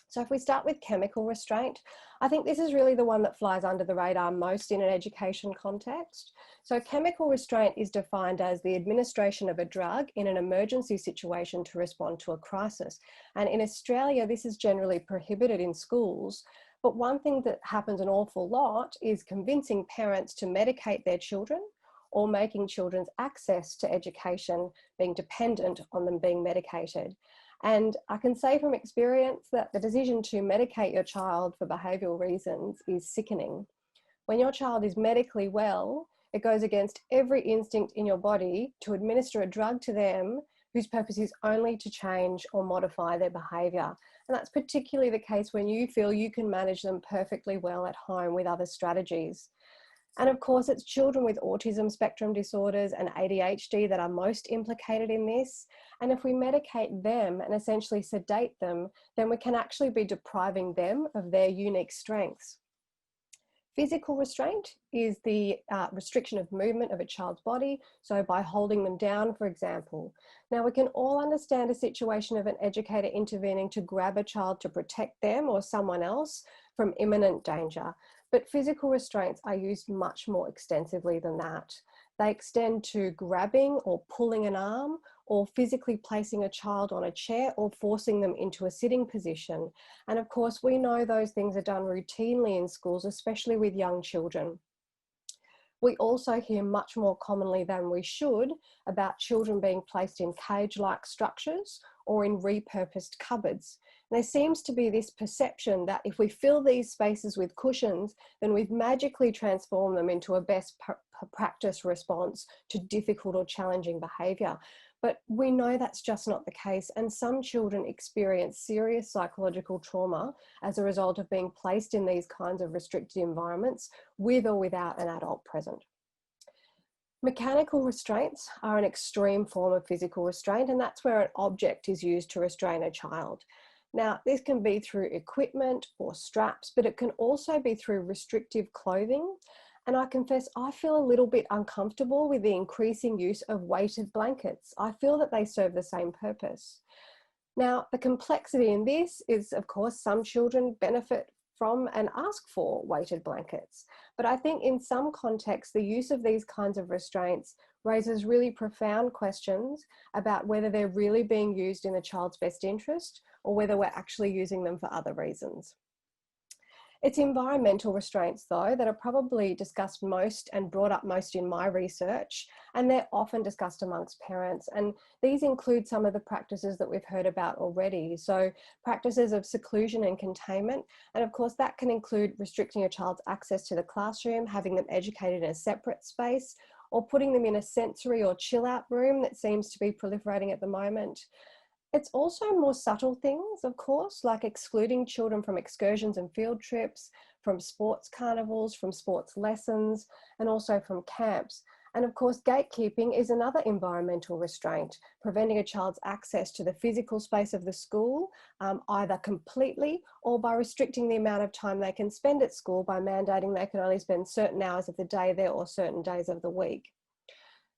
So if we start with chemical restraint, I think this is really the one that flies under the radar most in an education context. So chemical restraint is defined as the administration of a drug in an emergency situation to respond to a crisis. And in Australia, this is generally prohibited in schools. But one thing that happens an awful lot is convincing parents to medicate their children, or making children's access to education being dependent on them being medicated. And I can say from experience that the decision to medicate your child for behavioural reasons is sickening. When your child is medically well, it goes against every instinct in your body to administer a drug to them whose purpose is only to change or modify their behaviour. And that's particularly the case when you feel you can manage them perfectly well at home with other strategies. And of course, it's children with autism spectrum disorders and ADHD that are most implicated in this. And if we medicate them and essentially sedate them, then we can actually be depriving them of their unique strengths. Physical restraint is the restriction of movement of a child's body, so by holding them down, for example. Now, we can all understand a situation of an educator intervening to grab a child to protect them or someone else from imminent danger. But physical restraints are used much more extensively than that. They extend to grabbing or pulling an arm, or physically placing a child on a chair or forcing them into a sitting position. And of course, we know those things are done routinely in schools, especially with young children. We also hear much more commonly than we should about children being placed in cage-like structures or in repurposed cupboards. There seems to be this perception that if we fill these spaces with cushions, then we've magically transformed them into a best practice response to difficult or challenging behaviour. But we know that's just not the case, and some children experience serious psychological trauma as a result of being placed in these kinds of restricted environments with or without an adult present. Mechanical restraints are an extreme form of physical restraint, and that's where an object is used to restrain a child. Now, this can be through equipment or straps, but it can also be through restrictive clothing. And I confess, I feel a little bit uncomfortable with the increasing use of weighted blankets. I feel that they serve the same purpose. Now, the complexity in this is, of course, some children benefit from and ask for weighted blankets. But I think in some contexts, the use of these kinds of restraints raises really profound questions about whether they're really being used in the child's best interest or whether we're actually using them for other reasons. It's environmental restraints, though, that are probably discussed most and brought up most in my research, and they're often discussed amongst parents. And these include some of the practices that we've heard about already. So practices of seclusion and containment, and of course that can include restricting a child's access to the classroom, having them educated in a separate space, or putting them in a sensory or chill out room that seems to be proliferating at the moment. It's also more subtle things, of course, like excluding children from excursions and field trips, from sports carnivals, from sports lessons, and also from camps. And of course, gatekeeping is another environmental restraint, preventing a child's access to the physical space of the school, either completely or by restricting the amount of time they can spend at school by mandating they can only spend certain hours of the day there or certain days of the week.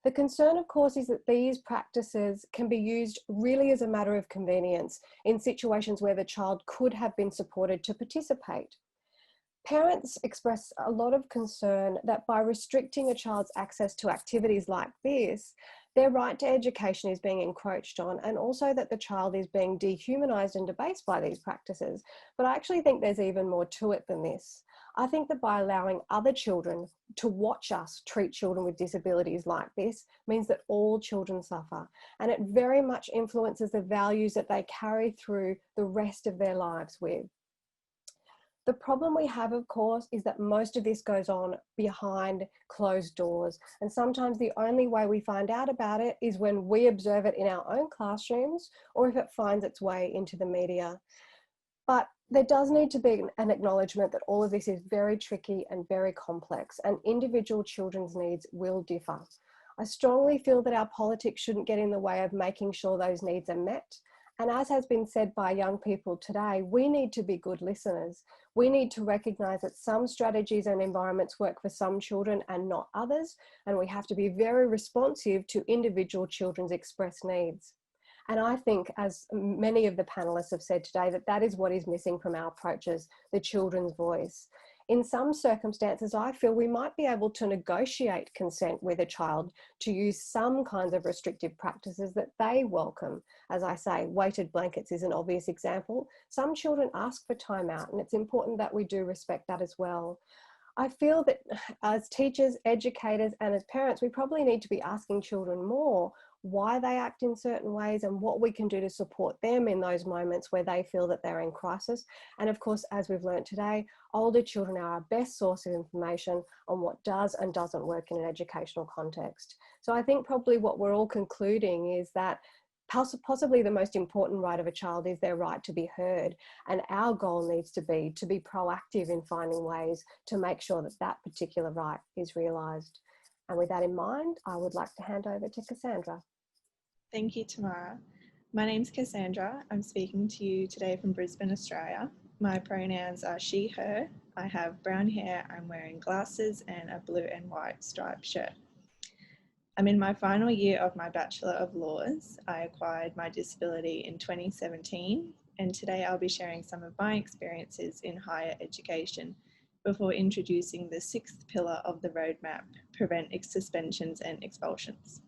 The concern, of course, is that these practices can be used really as a matter of convenience in situations where the child could have been supported to participate. Parents express a lot of concern that by restricting a child's access to activities like this, their right to education is being encroached on, and also that the child is being dehumanised and debased by these practices. But I actually think there's even more to it than this. I think that by allowing other children to watch us treat children with disabilities like this means that all children suffer, and it very much influences the values that they carry through the rest of their lives with. The problem we have, of course, is that most of this goes on behind closed doors. And sometimes the only way we find out about it is when we observe it in our own classrooms, or if it finds its way into the media. But there does need to be an acknowledgement that all of this is very tricky and very complex, and individual children's needs will differ. I strongly feel that our politics shouldn't get in the way of making sure those needs are met. And as has been said by young people today, we need to be good listeners. We need to recognise that some strategies and environments work for some children and not others, and we have to be very responsive to individual children's expressed needs. And I think, as many of the panellists have said today, that that is what is missing from our approaches, the children's voice. In some circumstances, I feel we might be able to negotiate consent with a child to use some kinds of restrictive practices that they welcome. As I say, weighted blankets is an obvious example. Some children ask for time out, and it's important that we do respect that as well. I feel that as teachers, educators, and as parents, we probably need to be asking children more why they act in certain ways and what we can do to support them in those moments where they feel that they're in crisis. And of course, as we've learned today, older children are our best source of information on what does and doesn't work in an educational context. So I think probably what we're all concluding is that possibly the most important right of a child is their right to be heard. And our goal needs to be proactive in finding ways to make sure that that particular right is realised. And with that in mind, I would like to hand over to Cassandra. Thank you, Tamara. My name's Cassandra. I'm speaking to you today from Brisbane, Australia. My pronouns are she, her. I have brown hair, I'm wearing glasses and a blue and white striped shirt. I'm in my final year of my Bachelor of Laws. I acquired my disability in 2017, and today I'll be sharing some of my experiences in higher education before introducing the sixth pillar of the roadmap, prevent suspensions and expulsions.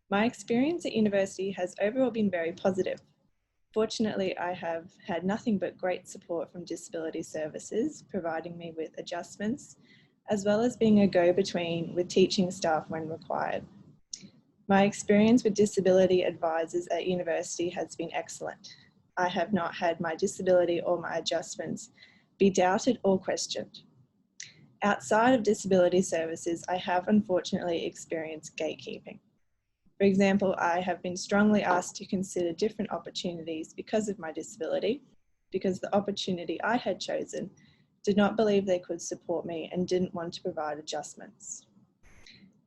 My experience at university has overall been very positive. Fortunately, I have had nothing but great support from disability services, providing me with adjustments, as well as being a go-between with teaching staff when required. My experience with disability advisors at university has been excellent. I have not had my disability or my adjustments be doubted or questioned. Outside of disability services, I have unfortunately experienced gatekeeping. For example, I have been strongly asked to consider different opportunities because of my disability, because the opportunity I had chosen did not believe they could support me and didn't want to provide adjustments.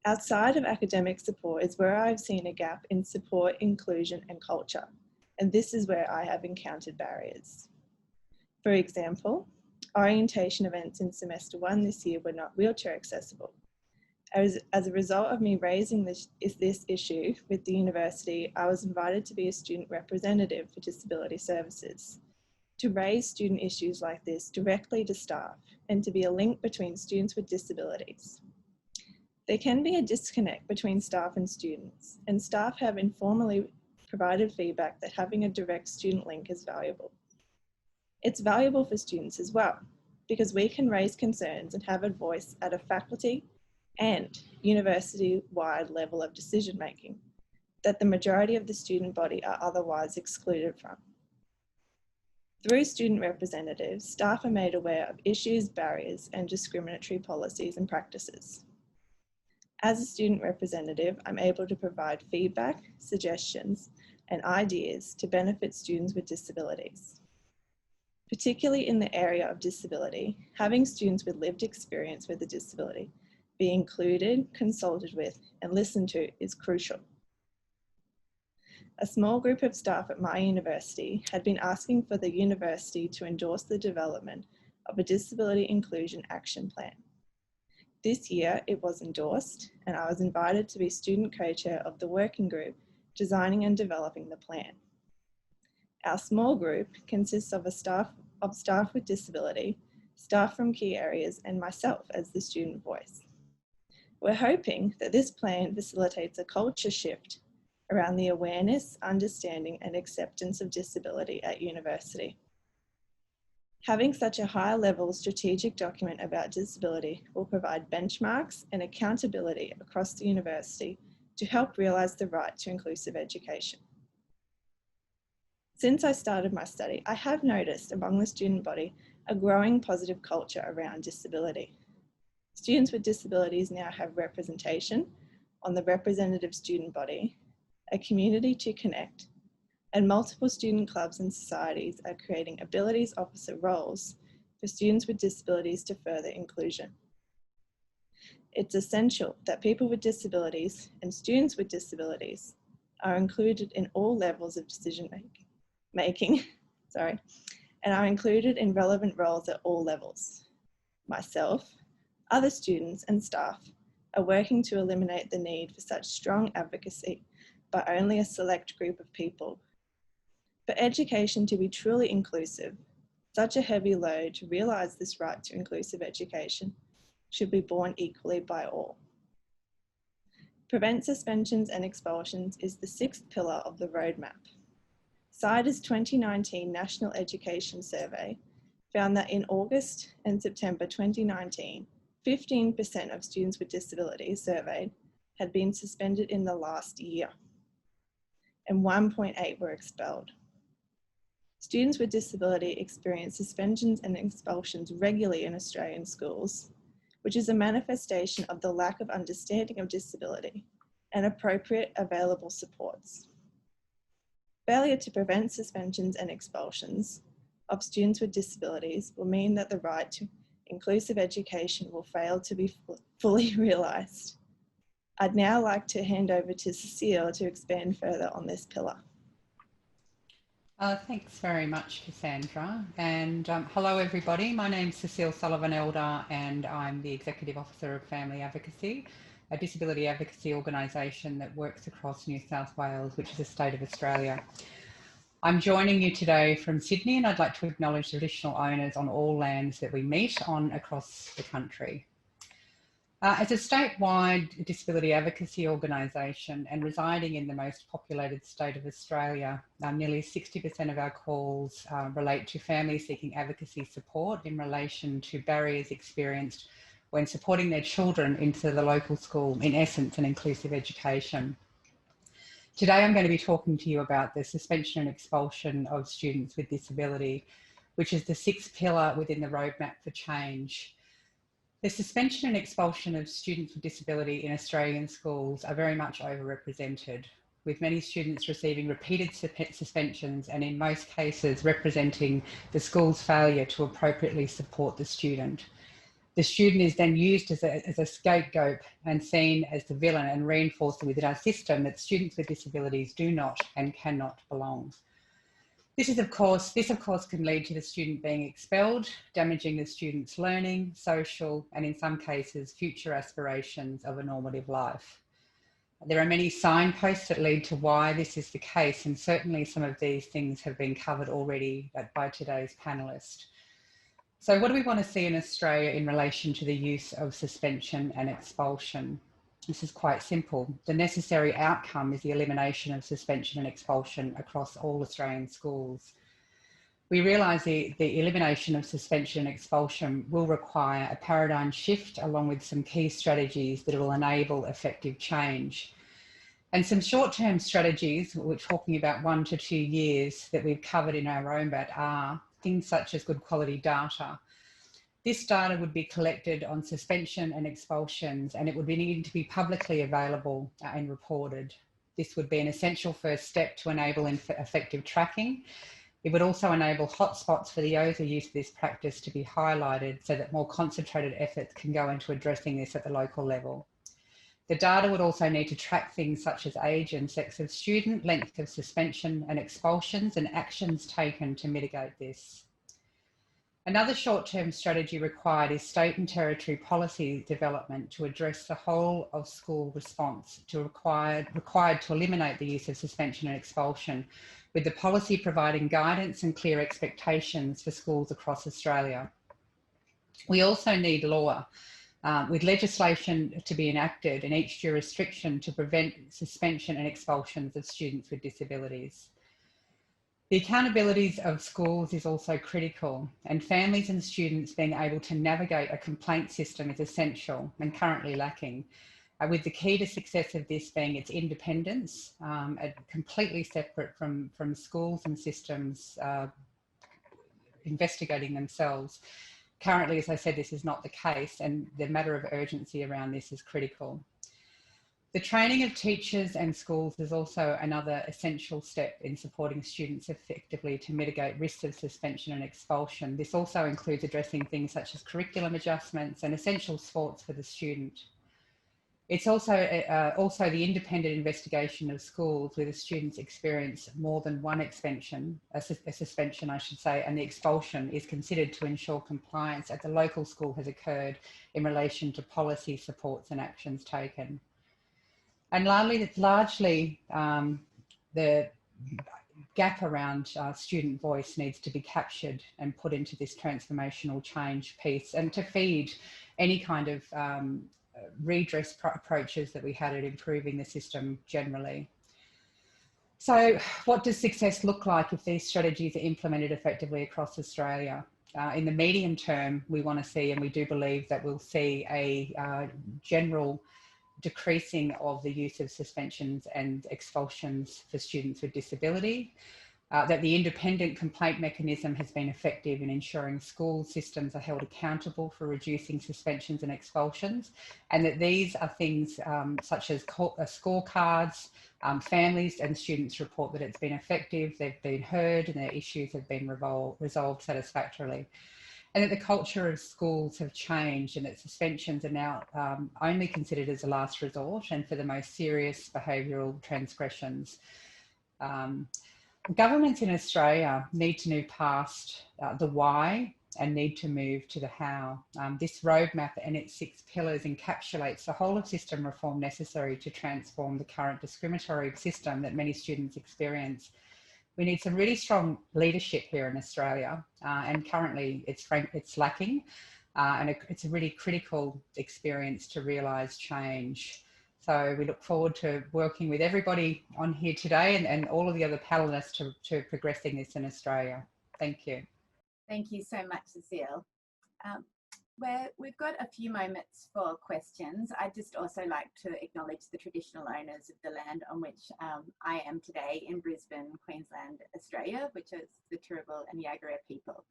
Outside of academic support is where I've seen a gap in support, inclusion, and culture, and this is where I have encountered barriers. For example, orientation events in semester 1 this year were not wheelchair accessible. As a result of me raising this issue with the university, I was invited to be a student representative for disability services, to raise student issues like this directly to staff and to be a link between students with disabilities. There can be a disconnect between staff and students, and staff have informally provided feedback that having a direct student link is valuable. It's valuable for students as well, because we can raise concerns and have a voice at a faculty and university-wide level of decision-making that the majority of the student body are otherwise excluded from. Through student representatives, staff are made aware of issues, barriers, and discriminatory policies and practices. As a student representative, I'm able to provide feedback, suggestions, and ideas to benefit students with disabilities. Particularly in the area of disability, having students with lived experience with a disability be included, consulted with, and listened to is crucial. A small group of staff at my university had been asking for the university to endorse the development of a disability inclusion action plan. This year it was endorsed and I was invited to be student co-chair of the working group designing and developing the plan. Our small group consists of staff with disability, staff from key areas and myself as the student voice. We're hoping that this plan facilitates a culture shift around the awareness, understanding and acceptance of disability at university. Having such a high-level strategic document about disability will provide benchmarks and accountability across the university to help realise the right to inclusive education. Since I started my study, I have noticed among the student body a growing positive culture around disability. Students with disabilities now have representation on the representative student body, a community to connect, and multiple student clubs and societies are creating abilities officer roles for students with disabilities to further inclusion. It's essential that people with disabilities and students with disabilities are included in all levels of decision making, and are included in relevant roles at all levels. Myself, other students and staff are working to eliminate the need for such strong advocacy by only a select group of people. For education to be truly inclusive, such a heavy load to realise this right to inclusive education should be borne equally by all. Prevent suspensions and expulsions is the sixth pillar of the roadmap. CYDA's 2019 National Education Survey found that in August and September 2019, 15% of students with disabilities surveyed had been suspended in the last year, and 1.8 were expelled. Students with disability experience suspensions and expulsions regularly in Australian schools, which is a manifestation of the lack of understanding of disability and appropriate available supports. Failure to prevent suspensions and expulsions of students with disabilities will mean that the right to inclusive education will fail to be fully realised. I'd now like to hand over to Cecile to expand further on this pillar. Thanks very much, Cassandra. And hello, everybody. My name's Cecile Sullivan-Elder, and I'm the Executive Officer of Family Advocacy, a disability advocacy organisation that works across New South Wales, which is the state of Australia. I'm joining you today from Sydney, and I'd like to acknowledge the traditional owners on all lands that we meet on across the country. As a statewide disability advocacy organisation and residing in the most populated state of Australia, nearly 60% of our calls relate to families seeking advocacy support in relation to barriers experienced when supporting their children into the local school, in essence, an inclusive education. Today, I'm going to be talking to you about the suspension and expulsion of students with disability, which is the sixth pillar within the roadmap for change. The suspension and expulsion of students with disability in Australian schools are very much overrepresented, with many students receiving repeated suspensions and in most cases representing the school's failure to appropriately support the student. The student is then used as a scapegoat and seen as the villain, and reinforcing within our system that students with disabilities do not and cannot belong. This of course can lead to the student being expelled, damaging the student's learning, social, and in some cases, future aspirations of a normative life. There are many signposts that lead to why this is the case, and certainly some of these things have been covered already by today's panellist. So what do we want to see in Australia in relation to the use of suspension and expulsion? This is quite simple. The necessary outcome is the elimination of suspension and expulsion across all Australian schools. We realise the elimination of suspension and expulsion will require a paradigm shift along with some key strategies that will enable effective change. And some short-term strategies, we're talking about 1 to 2 years, that we've covered in our roadmap are things such as good quality data. This data would be collected on suspension and expulsions, and it would be needed to be publicly available and reported. This would be an essential first step to enable effective tracking. It would also enable hotspots for the overuse of this practice to be highlighted so that more concentrated efforts can go into addressing this at the local level. The data would also need to track things such as age and sex of student, length of suspension and expulsions, and actions taken to mitigate this. Another short-term strategy required is state and territory policy development to address the whole of school response to required to eliminate the use of suspension and expulsion, with the policy providing guidance and clear expectations for schools across Australia. We also need law, with legislation to be enacted in each jurisdiction to prevent suspension and expulsions of students with disabilities. The accountability of schools is also critical, and families and students being able to navigate a complaint system is essential and currently lacking, with the key to success of this being its independence, completely separate from schools and systems investigating themselves. Currently, as I said, this is not the case, and the matter of urgency around this is critical. The training of teachers and schools is also another essential step in supporting students effectively to mitigate risks of suspension and expulsion. This also includes addressing things such as curriculum adjustments and essential sports for the student. It's also the independent investigation of schools where the students experience more than one suspension, I should say, and the expulsion is considered to ensure compliance at the local school has occurred in relation to policy supports and actions taken. And largely the gap around student voice needs to be captured and put into this transformational change piece, and to feed any kind of redress approaches that we had at improving the system generally. So what does success look like if these strategies are implemented effectively across Australia? In the medium term, we want to see, and we do believe that we'll see a general decreasing of the use of suspensions and expulsions for students with disability, that the independent complaint mechanism has been effective in ensuring school systems are held accountable for reducing suspensions and expulsions, and that these are things such as scorecards, families and students report that it's been effective, they've been heard and their issues have been resolved satisfactorily. And that the culture of schools have changed, and that suspensions are now only considered as a last resort and for the most serious behavioural transgressions. Governments in Australia need to move past the why and need to move to the how. This roadmap and its 6 pillars encapsulates the whole of system reform necessary to transform the current discriminatory system that many students experience. We need some really strong leadership here in Australia, and currently it's lacking, and it's a really critical experience to realise change. So we look forward to working with everybody on here today and all of the other panellists to progressing this in Australia. Thank you. Thank you so much, Cecile. We've got a few moments for questions. I'd just also like to acknowledge the traditional owners of the land on which I am today in Brisbane, Queensland, Australia, which is the Turrbal and Yagara people.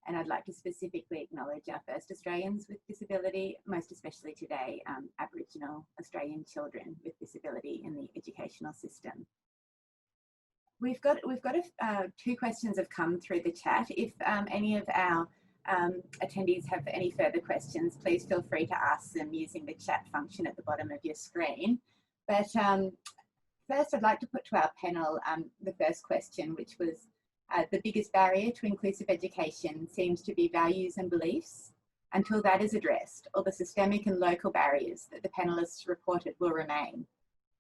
And I'd like to specifically acknowledge our first Australians with disability, most especially today, Aboriginal Australian children with disability in the educational system. We've got 2 questions have come through the chat. If any of our attendees have any further questions, please feel free to ask them using the chat function at the bottom of your screen. But first, I'd like to put to our panel the first question, which was the biggest barrier to inclusive education seems to be values and beliefs. Until that is addressed, all the systemic and local barriers that the panellists reported will remain.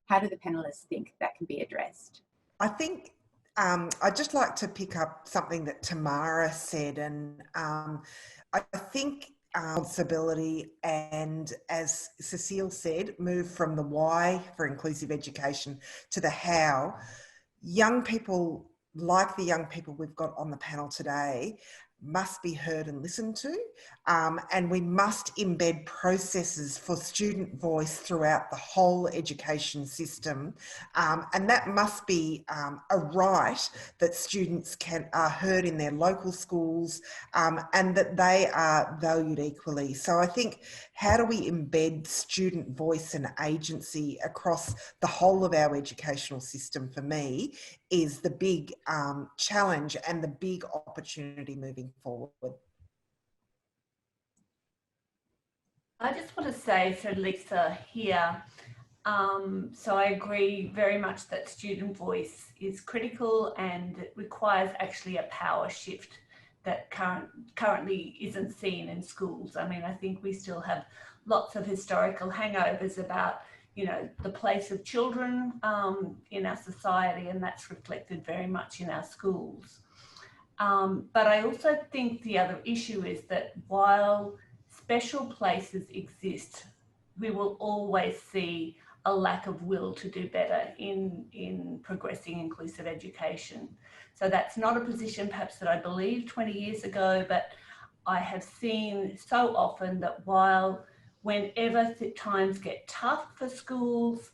How do the panellists think that can be addressed? I think I'd just like to pick up something that Tamara said, and I think responsibility and, as Cecile said, move from the why for inclusive education to the how. Young people, like the young people we've got on the panel today, must be heard and listened to, and we must embed processes for student voice throughout the whole education system, and that must be a right that students are heard in their local schools, and that they are valued equally. So I think, how do we embed student voice and agency across the whole of our educational system, for me, is the big challenge and the big opportunity moving forward. I just want to say, so Lisa here, so I agree very much that student voice is critical, and it requires actually a power shift that currently isn't seen in schools. I mean, I think we still have lots of historical hangovers about, you know, the place of children in our society, and that's reflected very much in our schools. But I also think the other issue is that while special places exist, we will always see a lack of will to do better in progressing inclusive education. So that's not a position perhaps that I believed 20 years ago, but I have seen so often that while whenever times get tough for schools,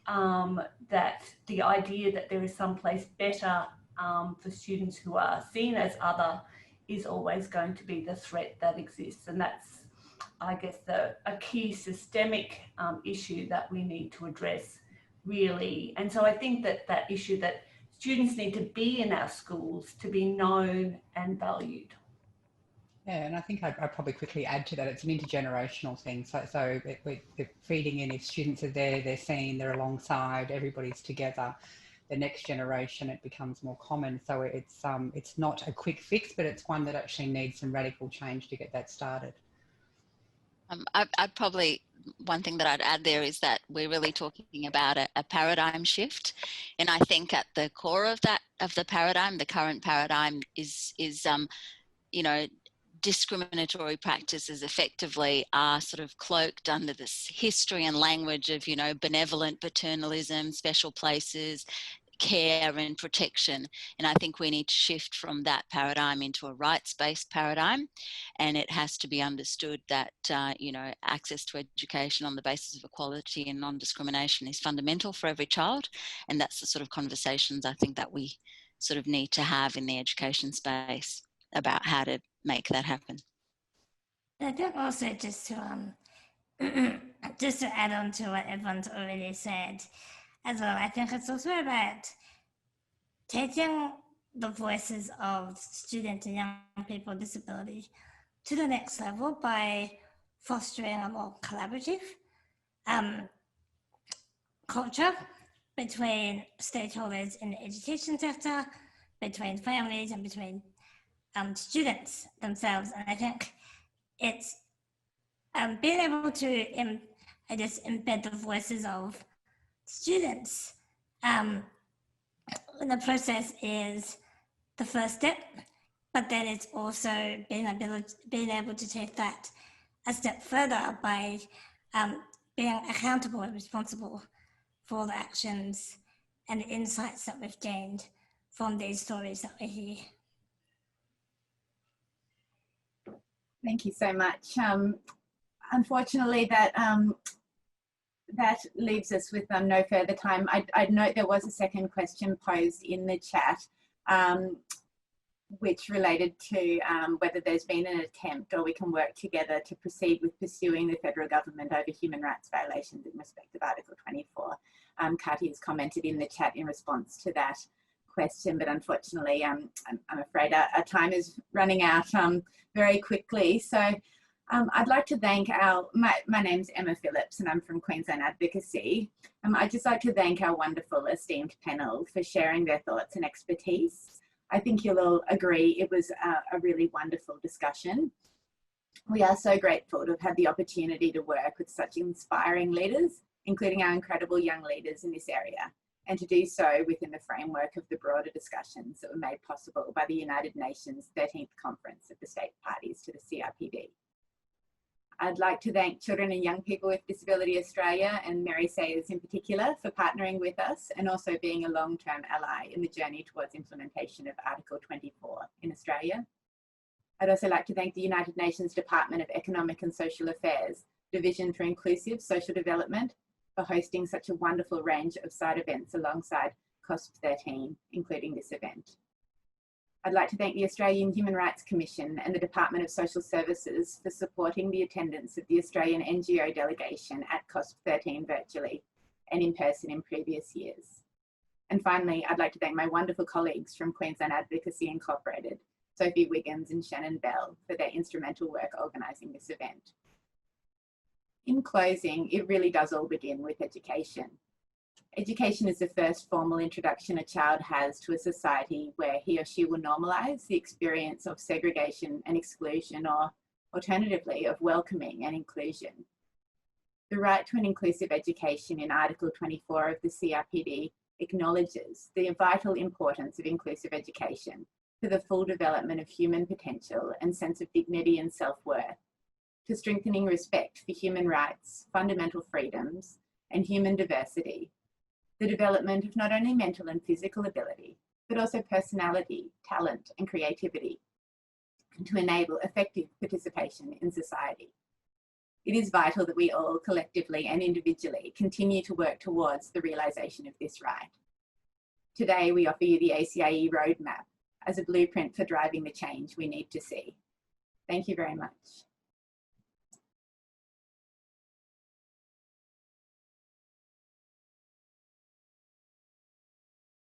that the idea that there is someplace better for students who are seen as other is always going to be the threat that exists. And that's, I guess, a key systemic issue that we need to address, really. And so I think that that issue that students need to be in our schools to be known and valued. Yeah, and I think I'd probably quickly add to that, it's an intergenerational thing. So we're feeding in, if students are there, they're seen, they're alongside, everybody's together. The next generation, it becomes more common. So it's not a quick fix, but it's one that actually needs some radical change to get that started. I'd probably, one thing that I'd add there is that we're really talking about a paradigm shift. And I think at the core of that, of the paradigm, the current paradigm is you know, discriminatory practices effectively are sort of cloaked under this history and language of, you know, benevolent paternalism, special places, care and protection. And I think we need to shift from that paradigm into a rights-based paradigm. And it has to be understood that, you know, access to education on the basis of equality and non-discrimination is fundamental for every child. And that's the sort of conversations I think that we sort of need to have in the education space about how to make that happen. I think also just to add on to what everyone's already said as well, I think it's also about taking the voices of students and young people with disability to the next level by fostering a more collaborative culture between stakeholders in the education sector, between families and between students themselves. And I think it's being able to, I guess, embed the voices of students in the process is the first step, but then it's also being able to take that a step further by being accountable and responsible for the actions and the insights that we've gained from these stories that we hear. Thank you so much. Unfortunately, that leaves us with no further time. I'd note there was a second question posed in the chat, which related to whether there's been an attempt or we can work together to proceed with pursuing the federal government over human rights violations in respect of Article 24. Katya has commented in the chat in response to that question, but unfortunately, I'm afraid our time is running out very quickly. So I'd like to thank my name's Emma Phillips and I'm from Queensland Advocacy. I'd just like to thank our wonderful esteemed panel for sharing their thoughts and expertise. I think you'll all agree it was a really wonderful discussion. We are so grateful to have had the opportunity to work with such inspiring leaders, including our incredible young leaders in this area, and to do so within the framework of the broader discussions that were made possible by the United Nations 13th Conference of the State Parties to the CRPD. I'd like to thank Children and Young People with Disability Australia and Mary Sayers in particular for partnering with us and also being a long-term ally in the journey towards implementation of Article 24 in Australia. I'd also like to thank the United Nations Department of Economic and Social Affairs, Division for Inclusive Social Development, for hosting such a wonderful range of side events alongside COSP 13, including this event. I'd like to thank the Australian Human Rights Commission and the Department of Social Services for supporting the attendance of the Australian NGO delegation at COSP 13 virtually and in person in previous years. And finally, I'd like to thank my wonderful colleagues from Queensland Advocacy Incorporated, Sophie Wiggins and Shannon Bell, for their instrumental work organising this event. In closing, it really does all begin with education. Education is the first formal introduction a child has to a society where he or she will normalise the experience of segregation and exclusion, or alternatively of welcoming and inclusion. The right to an inclusive education in Article 24 of the CRPD acknowledges the vital importance of inclusive education for the full development of human potential and sense of dignity and self-worth, to strengthening respect for human rights, fundamental freedoms, and human diversity, the development of not only mental and physical ability, but also personality, talent, and creativity, and to enable effective participation in society. It is vital that we all, collectively and individually, continue to work towards the realisation of this right. Today, we offer you the ACIE roadmap as a blueprint for driving the change we need to see. Thank you very much.